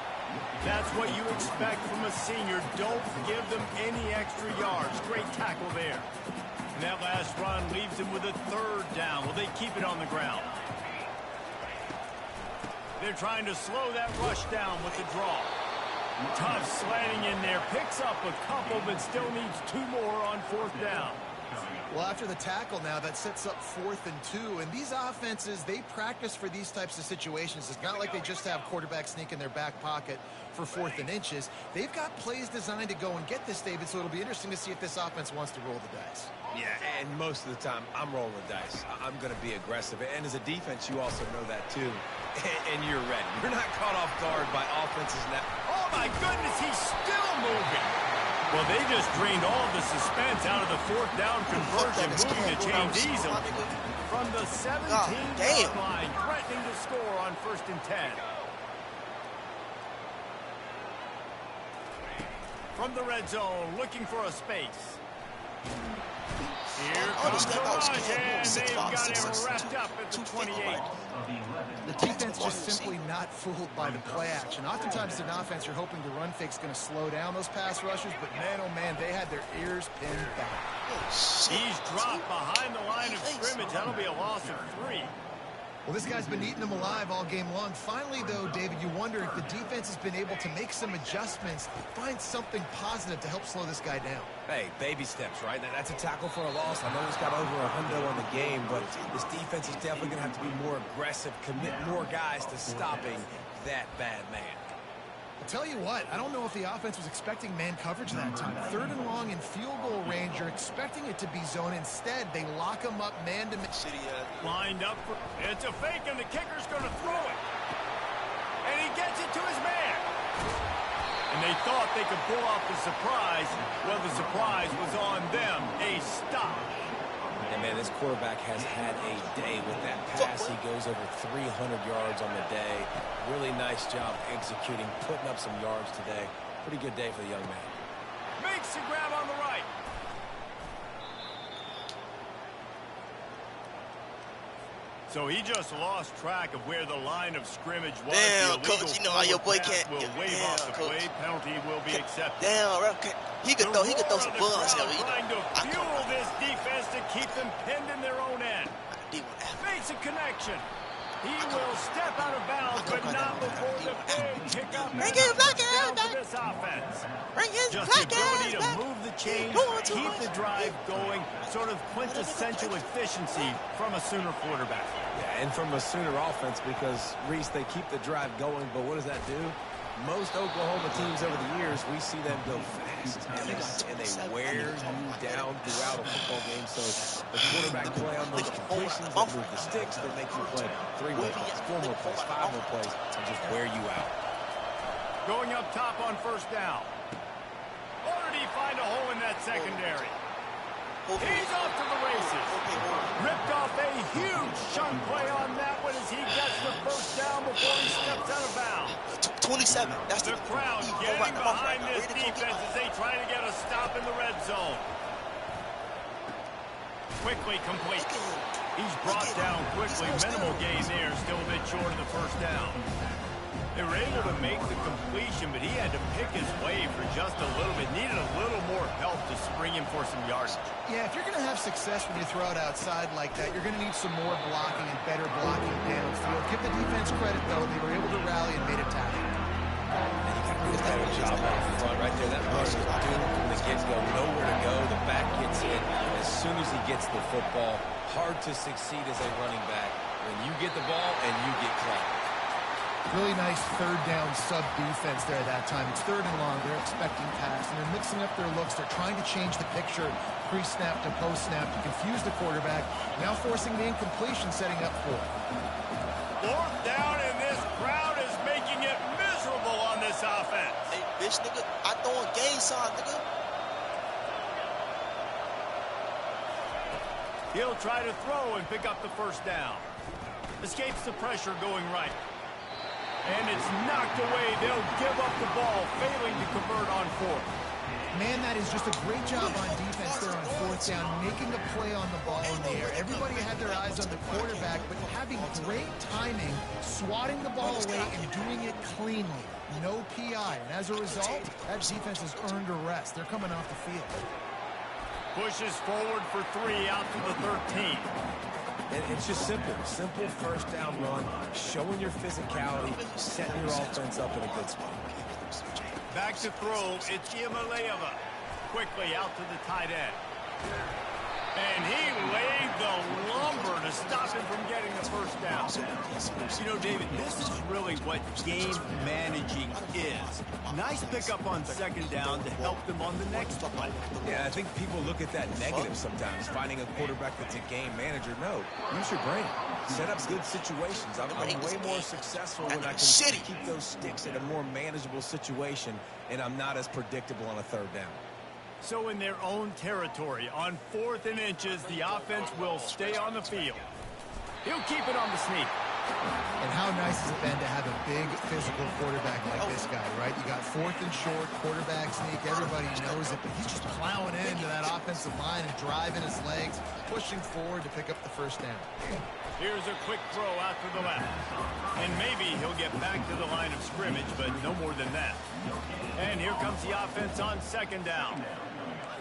That's what you expect from a senior. Don't give them any extra yards. Great tackle there. And that last run leaves them with a 3rd down. Will they keep it on the ground? They're trying to slow that rush down with the draw. Tough slanting in there. Picks up a couple, but still needs 2 more on 4th down. Well, after the tackle now, that sets up 4th and 2. And these offenses, they practice for these types of situations. It's not like they just have quarterback sneak in their back pocket for 4th and inches. They've got plays designed to go and get this, David, so it'll be interesting to see if this offense wants to roll the dice. Yeah, and most of the time, I'm rolling the dice. I'm going to be aggressive. And as a defense, you also know that, too. And you're ready. You're not caught off guard by offenses now. Oh, my goodness, he's still moving. Well, they just drained all the suspense out of the 4th down conversion, moving the chains easily. From the 17-yard line, threatening to score on 1st and 10. From the red zone, looking for a space. Here comes the rush, and they've got it wrapped up at the 28. The defense just simply not fooled by the play action. Oftentimes, in offense, you're hoping the run fake's going to slow down those pass rushers, but man, oh man, they had their ears pinned back. He's dropped behind the line of scrimmage. That'll be a loss of 3. Well, this guy's been eating them alive all game long. Finally, though, David, you wonder if the defense has been able to make some adjustments, find something positive to help slow this guy down. Hey, baby steps, right? That's a tackle for a loss. I know he's got over $100 on the game, but this defense is definitely going to have to be more aggressive, commit more guys to stopping that bad man. I'll tell you what, I don't know if the offense was expecting man coverage that time. 3rd and long in field goal range, you're expecting it to be zone. Instead, they lock him up man-to-man. Lined up. It's a fake, and the kicker's going to throw it. And he gets it to his man. And they They thought they could pull off the surprise. Well, the surprise was on them. A stop. And, man, this quarterback has had a day with that pass. He goes over 300 yards on the day. Really nice job executing, putting up some yards today. Pretty good day for the young man. Makes the grab on the right. So he just lost track of where the line of scrimmage was. Damn, coach, you know how your boy can't. Will wave off the play. Penalty will be accepted. Damn, he could throw some buns here. Trying to fuel this defense to keep them pinned in their own end. Makes a connection. He will step out of bounds, but not before the big kickoff. Bring his black ass back. This offense. Bring his Just black the ass ability back. to move the chains, keep the drive going, sort of quintessential efficiency from a Sooner quarterback. Yeah, and from a Sooner offense, because, Reese, they keep the drive going, but what does that do? Most Oklahoma teams over the years, we see them go fast, and they wear you down throughout a football game. So the quarterback play on those completions, they move the sticks, they make you play 3 more plays, 4 more plays, 5 more plays, and just wear you out. Going up top on first down. Already find a hole in that secondary. He's off to the races. Ripped off a huge chunk play on that one as he gets the first down before he steps out of bounds. 27. That's the crowd getting behind this defense as they try to get a stop in the red zone. Quickly complete. He's brought down quickly. Minimal gain there. Still a bit short of the first down. They were able to make the completion, but he had to pick his way for just a little bit. Needed a little more help to spring him for some yardage. Yeah, if you're going to have success when you throw it outside like that, you're going to need some more blocking and better blocking downfield. Give the defense credit, though. They were able to rally and made a tackle. And you got to do a better job up front right there. That runner is doomed from the get-go. Nowhere to go. The back gets in. As soon as he gets the football, hard to succeed as a running back when you get the ball and you get clocked. Really nice third down sub defense there that time. It's third and long. They're expecting pass, and they're mixing up their looks. They're trying to change the picture pre-snap to post-snap to confuse the quarterback, now forcing the incompletion, setting up for it. Fourth down, and this crowd is making it miserable on this offense. Hey, bitch, nigga, I throwing game sign, nigga. He'll try to throw and pick up the first down. Escapes the pressure going right. And it's knocked away. They'll give up the ball, failing to convert on fourth. Man, that is just a great job on defense there on fourth down, making a play on the ball in the air. Everybody had their eyes on the quarterback, but having great timing, swatting the ball away and doing it cleanly. No PI. And as a result, that defense has earned a rest. They're coming off the field. Pushes forward for 3 out to the 13. And it's just simple first down run, showing your physicality, setting your offense up in a good spot. Back to throw, it's Iamaleava. Quickly out to the tight end. And he laid the lumber to stop him from getting the first down. You know, David, this is really what game managing is. Nice pickup on second down to help them on the next play. Yeah, I think people look at that negative sometimes, finding a quarterback that's a game manager. No, use your brain. Set up good situations. I'm way more successful when I can keep those sticks in a more manageable situation, and I'm not as predictable on a third down. So in their own territory, on 4th and inches, the offense will stay on the field. He'll keep it on the sneak. And how nice has it been to have a big physical quarterback like this guy, right? You got 4th and short, quarterback sneak, everybody knows it, but he's just plowing into that offensive line and driving his legs, pushing forward to pick up the first down. Here's a quick throw out to the left. And maybe he'll get back to the line of scrimmage, but no more than that. And here comes the offense on second down.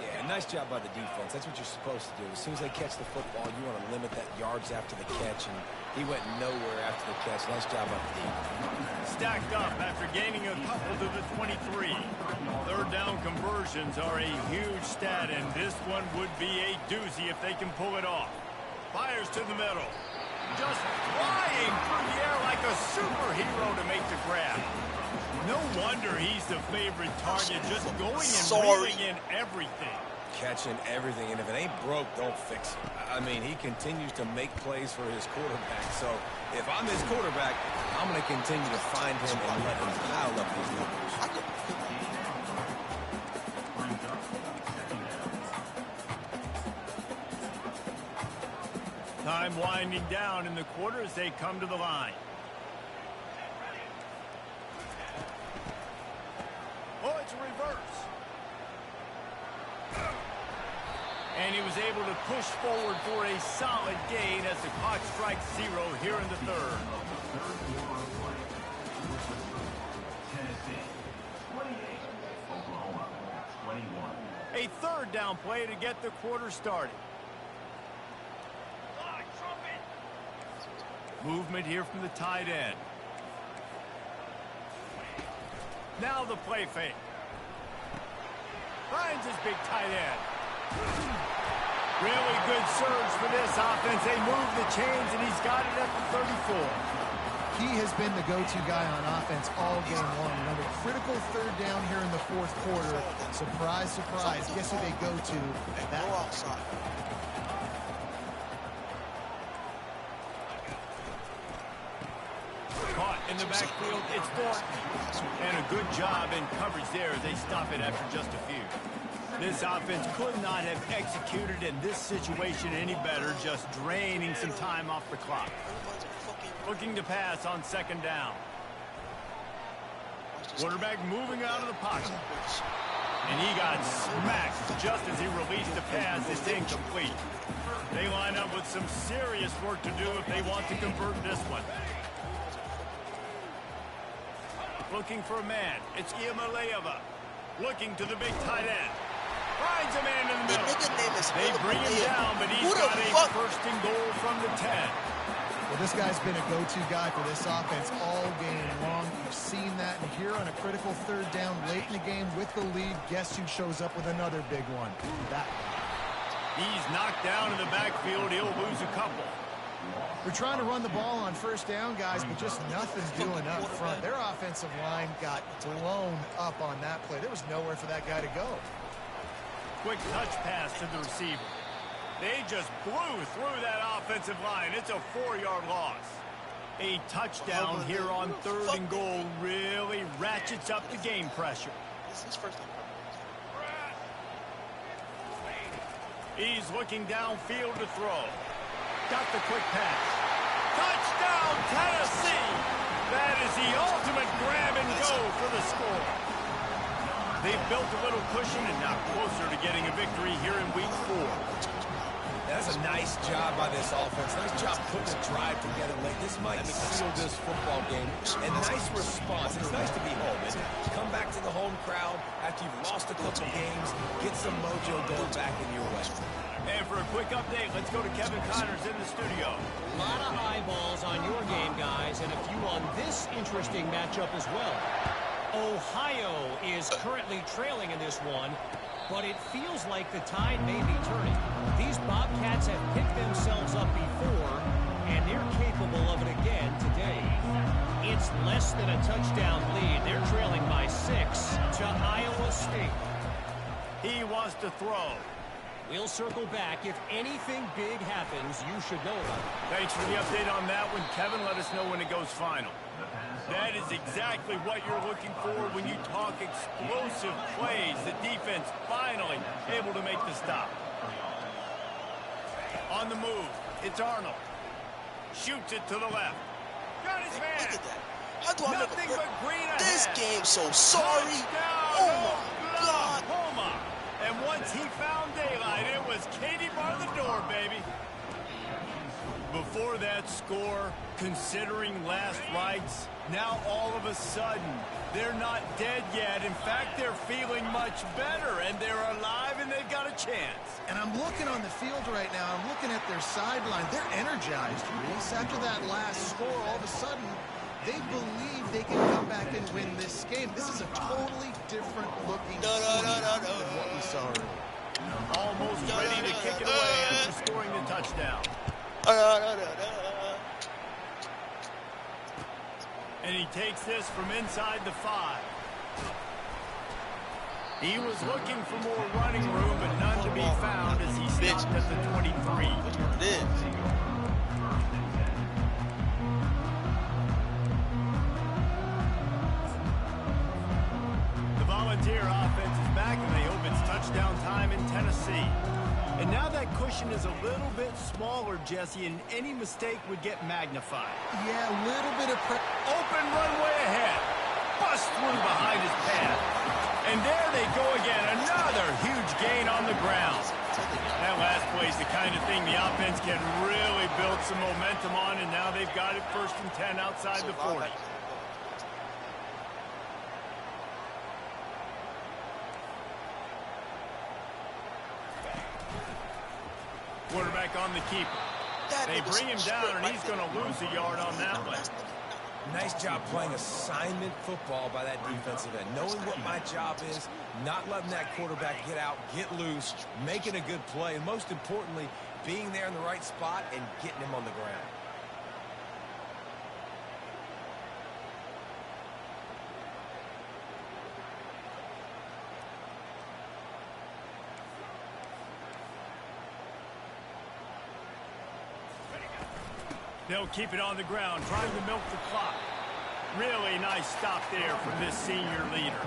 Yeah, nice job by the defense. That's what you're supposed to do. As soon as they catch the football, you want to limit that yards after the catch, and he went nowhere after the catch. Nice job by the defense. Stacked up after gaining a couple to the 23. Third down conversions are a huge stat, and this one would be a doozy if they can pull it off. Fires to the middle. Just flying through the air like a superhero to make the grab. No wonder he's the favorite target, just going and reeling in everything. Catching everything, and if it ain't broke, don't fix it. I mean, he continues to make plays for his quarterback, so if I'm his quarterback, I'm going to continue to find him and let him pile up these numbers. Time winding down in the quarter as they come to the line. Oh, it's a reverse. And he was able to push forward for a solid gain as the clock strikes 0 here in the third. A third down play to get the quarter started. Movement here from the tight end. Now the play fake. Finds his big tight end. Really good surge for this offense. They move the chains, and he's got it at the 34. He has been the go-to guy on offense all game long. Another critical third down here in the fourth quarter. Surprise, surprise. Guess who they go to? That outside. Caught in the backfield, it's Thornton. And a good job in coverage there as they stop it after just a few. This offense could not have executed in this situation any better, just draining some time off the clock. Looking to pass on second down. Quarterback moving out of the pocket. And he got smacked just as he released the pass. It's incomplete. They line up with some serious work to do if they want to convert this one. Looking for a man. It's Iamaleava. Looking to the big tight end. Finds a man in the middle. They bring him down, but he's got a first and goal from the 10. Well, this guy's been a go-to guy for this offense all game long. You've seen that, and here on a critical third down late in the game with the lead, guess who shows up with another big one? That guy. He's knocked down in the backfield. He'll lose a couple. They're trying to run the ball on first down, guys, but just nothing doing up front. Their offensive line got blown up on that play. There was nowhere for that guy to go. Quick touch pass to the receiver. They just blew through that offensive line. It's a 4-yard loss. A touchdown here on third and goal really ratchets up the game pressure. He's looking downfield to throw. Got the quick pass. Touchdown, Tennessee! That is the ultimate grab and go for the score. They've built a little cushion and now closer to getting a victory here in week 4. That's a nice job by this offense. Nice job putting the drive together late. This might seal this football game. And nice response. It's nice to be home, isn't it? Come back to the home crowd after you've lost a couple games. Get some mojo going back in your way. And for a quick update, let's go to Kevin Connors in the studio. A lot of eyeballs on your game, guys, and a few on this interesting matchup as well. Ohio is currently trailing in this one, but it feels like the tide may be turning. These Bobcats have picked themselves up before, and they're capable of it again today. It's less than a touchdown lead. They're trailing by 6 to Iowa State. He wants to throw. We'll circle back. If anything big happens, you should know about it. Thanks for the update on that one, Kevin. Let us know when it goes final. That is exactly what you're looking for when you talk explosive plays. The defense finally able to make the stop. On the move, it's Arnold. Shoots it to the left. Got his man. Look at that. How do I Nothing but green ahead. This game so sorry. Oh, my God. Homa. And once he found daylight, it was Katie bar the door, baby. Before that score, considering last rites, now all of a sudden, they're not dead yet. In fact, they're feeling much better, and they're alive, and they've got a chance. And I'm looking on the field right now. I'm looking at their sideline. They're energized, Reese. After that last score, all of a sudden, they believe they can come back and win this game. This is a totally different looking team than what we saw earlier. Almost ready to kick it away after scoring the touchdown. And he takes this from inside the 5. He was looking for more running room, but none to be found as he stopped at the 23. The Volunteer offense is back, and they hope it's touchdown time in Tennessee. to see. And now that cushion is a little bit smaller, Jesse, and any mistake would get magnified. Yeah, a little bit of open runway ahead. Bust through behind his path. And there they go again. Another huge gain on the ground. That last play is the kind of thing the offense can really build some momentum on, and now they've got it 1st and 10 outside the 40. Quarterback on the keeper. They bring him down, and he's going to lose a yard on that one. Nice job playing assignment football by that defensive end. Knowing what my job is, not letting that quarterback get out, get loose, making a good play, and most importantly, being there in the right spot and getting him on the ground. They'll keep it on the ground, trying to milk the clock. Really nice stop there from this senior leader.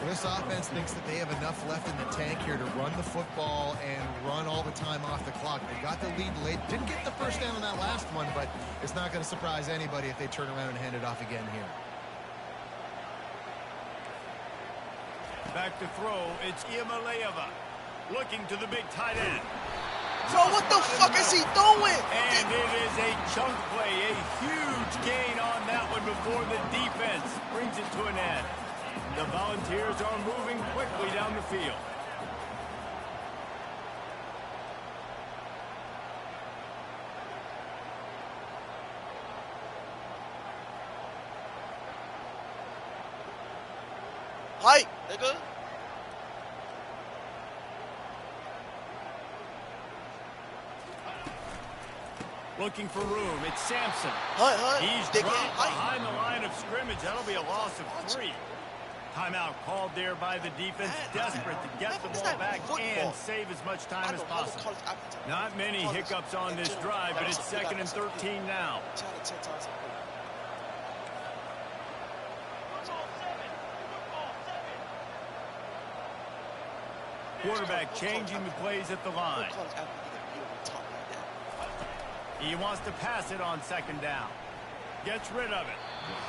Well, this offense thinks that they have enough left in the tank here to run the football and run all the time off the clock. They got the lead late. Didn't get the first down on that last one, but it's not going to surprise anybody if they turn around and hand it off again here. Back to throw, it's Iamaleava looking to the big tight end. Bro, what the fuck is he doing? And it is a chunk play, a huge gain on that one before the defense brings it to an end. The Volunteers are moving quickly down the field. Hi, nigga. Looking for room. It's Sampson. He's dropped behind the line of scrimmage. That'll be a loss of 3. Timeout called there by the defense, desperate to get the ball back and save as much time as possible. Not many hiccups on this drive, but it's 2nd and 13 now. Quarterback changing the plays at the line. He wants to pass it on 2nd down. Gets rid of it.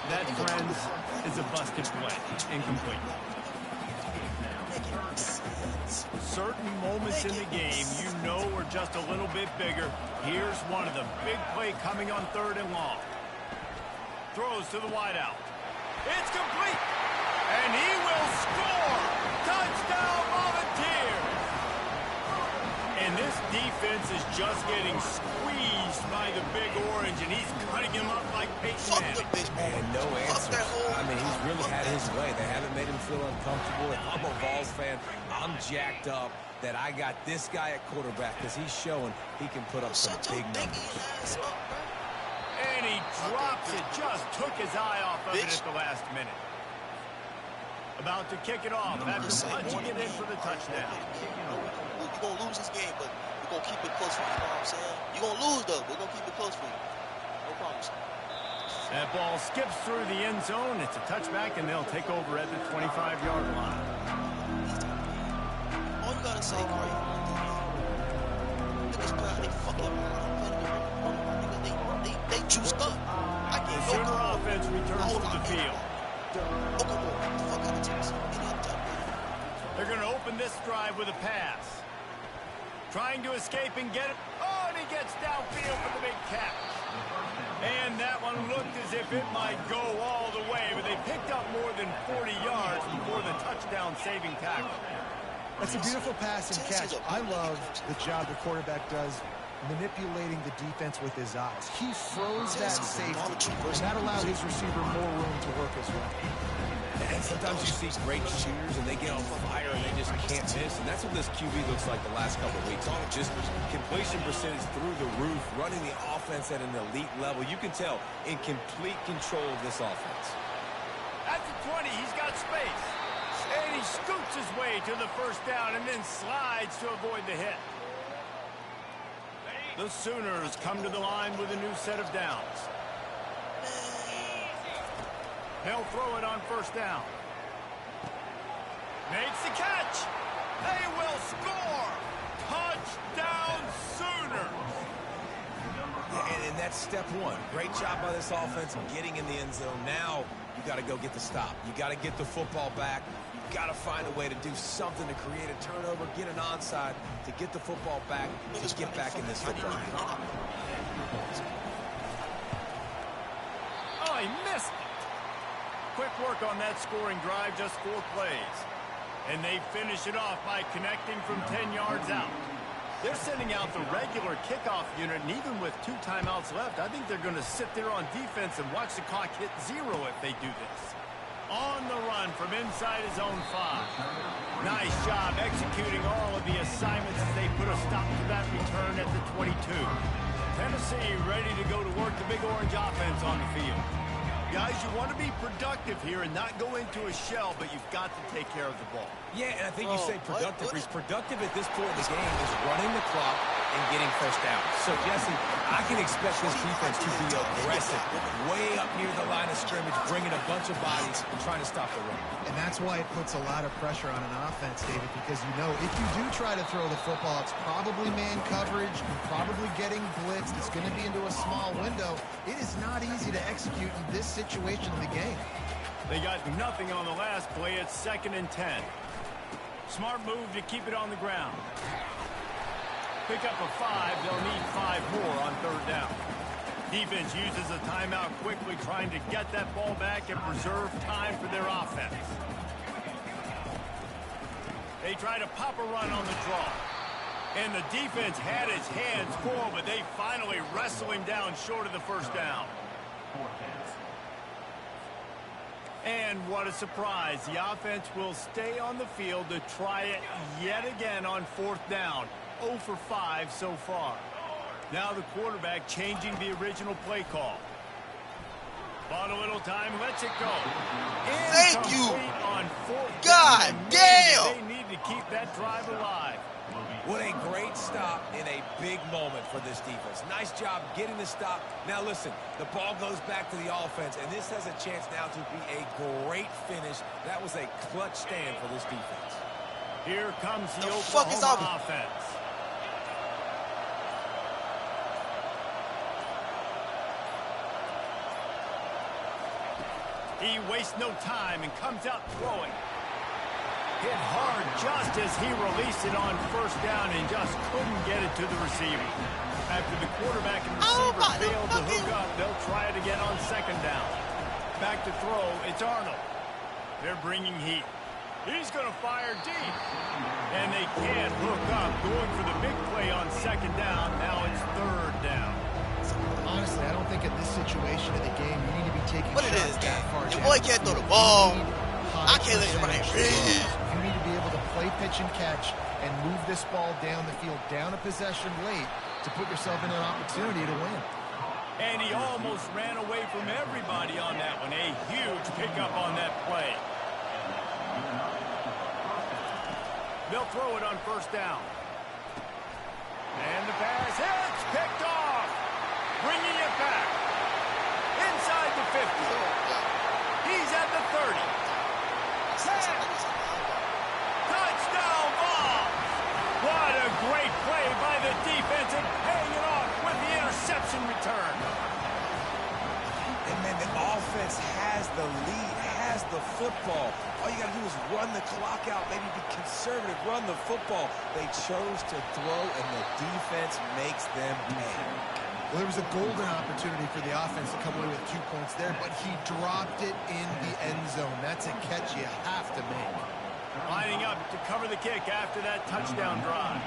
That, friends, is a busted play. Incomplete. Certain moments in the game you know are just a little bit bigger. Here's one of them. Big play coming on 3rd and long. Throws to the wideout. It's complete. And he will score. Touchdown, Volunteers. And this defense is just getting squeezed by the Big Orange, and he's cutting him up like Peyton Manning. And no answer. I mean, he's really had his way. They haven't made him feel uncomfortable. If I'm a Vols fan, I'm jacked up that I got this guy at quarterback because he's showing he can put up some big numbers. And he drops it. Just took his eye off of it at the last minute. About to kick it off after punching it in for the touchdown. You're going to lose this game, but we're going to keep it close for you. You know what I'm saying? You're going to lose, though. We're going to keep it close for you. No problem. That ball skips through the end zone. It's a touchback, and they'll take over at the 25-yard line. All you got to say, Corey, niggas play out they fucking they juiced up. I The Sooner offense returns to the field. They're going to open this drive with a pass. Trying to escape and get it. Oh, and he gets downfield for the big catch. And that one looked as if it might go all the way, but they picked up more than 40 yards before the touchdown-saving tackle. That's a beautiful pass and catch. I love the job the quarterback does manipulating the defense with his eyes. He froze that safety, and that allowed his receiver more room to work as well. And sometimes you see great shooters, and they get on fire, and they just can't miss. And that's what this QB looks like the last couple of weeks. Just completion percentage through the roof, running the offense at an elite level. You can tell in complete control of this offense. At the 20, he's got space. And he scoots his way to the first down and then slides to avoid the hit. The Sooners come to the line with a new set of downs. They'll throw it on first down. Makes the catch. They will score! Touchdown Sooners! And that's step one. Great job by this offense getting in the end zone. Now you got to go get the stop. You got to get the football back. You got to find a way to do something to create a turnover, get an onside, to get the football back, to get back in this football game. Oh, he missed it. Quick work on that scoring drive, just 4 plays. And they finish it off by connecting from 10 yards out. They're sending out the regular kickoff unit, and even with 2 timeouts left, I think they're going to sit there on defense and watch the clock hit 0 if they do this. On the run from inside his own 5. Nice job executing all of the assignments as they put a stop to that return at the 22. Tennessee ready to go to work the Big Orange offense on the field. Guys, you want to be productive here and not go into a shell, but you've got to take care of the ball. Yeah, and I think you say productive. He's productive at this point in the game is running the clock and getting first down. So, Jesse, I can expect this defense to be aggressive, way up near the line of scrimmage, bringing a bunch of bodies and trying to stop the run. And that's why it puts a lot of pressure on an offense, David, because you know if you do try to throw the football, it's probably man coverage, probably getting blitzed, it's going to be into a small window. It is not easy to execute in this situation of the game. They got nothing on the last play. It's 2nd and 10. Smart move to keep it on the ground. Pick up a 5. They'll need 5 more on 3rd down. Defense uses a timeout quickly, trying to get that ball back and preserve time for their offense. They try to pop a run on the draw. And the defense had his hands full, but they finally wrestle him down short of the 1st down. And what a surprise. The offense will stay on the field to try it yet again on 4th down. 0 for 5 so far. Now the quarterback changing the original play call. Bought a little time, lets it go. Thank you. On 4th God down. damn. They need to keep that drive alive. What a great stop in a big moment for this defense. Nice job getting the stop. Now listen, the ball goes back to the offense, and this has a chance now to be a great finish. That was a clutch stand for this defense. Here comes the fuck is up? Oklahoma offense. He wastes no time and comes out throwing. Hit hard just as he released it on 1st down and just couldn't get it to the receiver. After the quarterback and receiver failed to hook up, they'll try it again on 2nd down. Back to throw, it's Arnold. They're bringing heat. He's going to fire deep. And they can't hook up, going for the big play on 2nd down. Now it's 3rd down. Honestly, I don't think in this situation of the game you need to be taking shots that far down. Your boy can't throw the ball. I can't let anybody breathe. You need to be able to play pitch and catch and move this ball down the field, down a possession late to put yourself in an opportunity to win. And he almost ran away from everybody on that one. A huge pickup on that play. They'll throw it on 1st down. And the pass hits, picked off. Bringing it back. Inside the 50. He's at the 30. 10. Touchdown ball. What a great play by the defense and paying it off with the interception return. And man, the offense has the lead, has the football. All you got to do is run the clock out, maybe be conservative, run the football. They chose to throw, and the defense makes them pay. Well, there was a golden opportunity for the offense to come away with 2 points there, but he dropped it in the end zone. That's a catch you have to make. Lining up to cover the kick after that touchdown drive.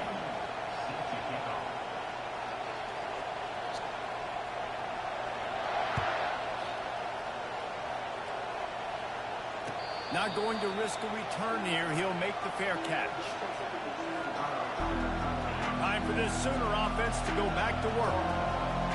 Not going to risk a return here. He'll make the fair catch. Time for this Sooner offense to go back to work.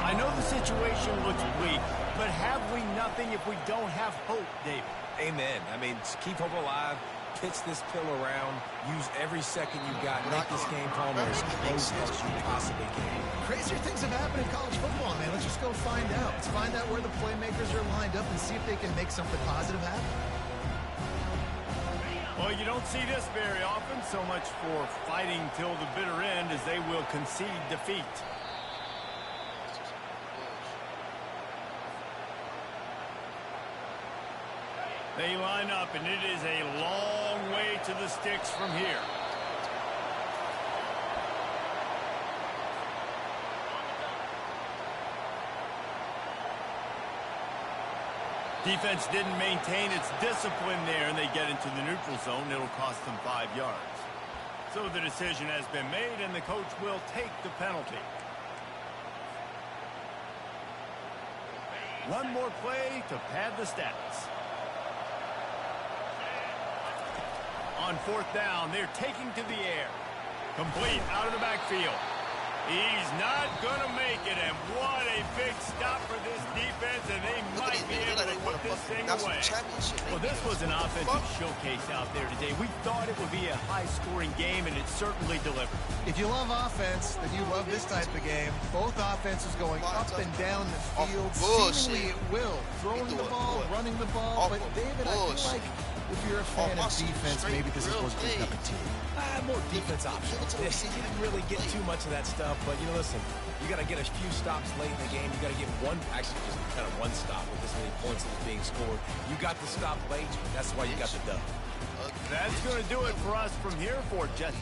I know the situation looks bleak, but have we nothing if we don't have hope, David? Amen. I mean, keep hope alive, pitch this pill around, use every second you got, make this game home as close as you possibly can. Crazier things have happened in college football, man. Let's just go find out. Let's find out where the playmakers are lined up and see if they can make something positive happen. Well, you don't see this very often, so much for fighting till the bitter end as they will concede defeat. They line up, and it is a long way to the sticks from here. Defense didn't maintain its discipline there, and they get into the neutral zone. It'll cost them 5 yards. So the decision has been made, and the coach will take the penalty. One more play to pad the stats. On 4th down, they're taking to the air. Complete out of the backfield. He's not going to make it, and what a big stop for this defense, and they might be able to put this thing away. Well, this was an offensive showcase out there today. We thought it would be a high-scoring game, and it certainly delivered. If you love offense, then you love this type of game. Both offenses going up and down the field. Seemingly it will. Throwing the ball, running the ball. But, David, I feel like if you're a fan of defense, maybe this is what's going to come to you. More defense options. You didn't really get too much of that stuff, but, you know, listen, you got to get a few stops late in the game. You got to get actually just kind of one stop with this many points that was being scored. You got the stop late. That's why you got the dub. That's going to do it for us from here for Jesse.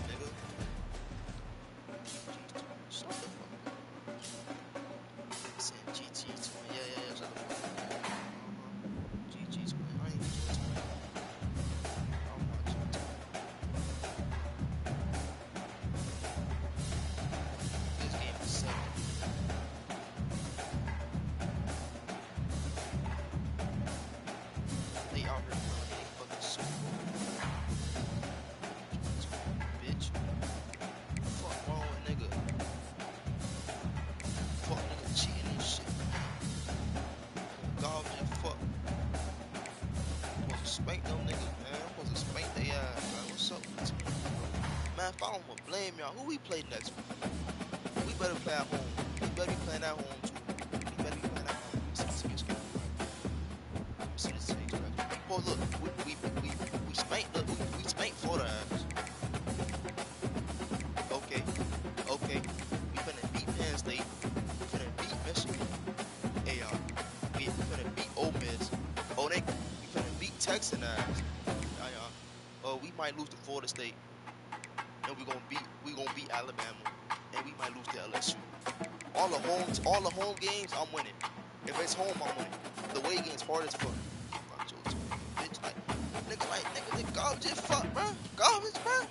If I don't want to blame y'all, who we play next week? We better play at home. We better be playing at home too. We better be playing at home. See this thing. Oh look, we spanked Florida ass. Okay. We finna beat Penn State. We finna beat Michigan. Hey y'all, we finna beat Ole Miss. We finna beat Texas ass. Y'all. Oh, we might lose to Florida State. And we gonna beat Alabama, and we might lose to LSU. All the home games, I'm winning. If it's home, I'm winning. The away game's hard as fuck. Bitch, nigga, garbage as fuck, bro. Garbage, bro.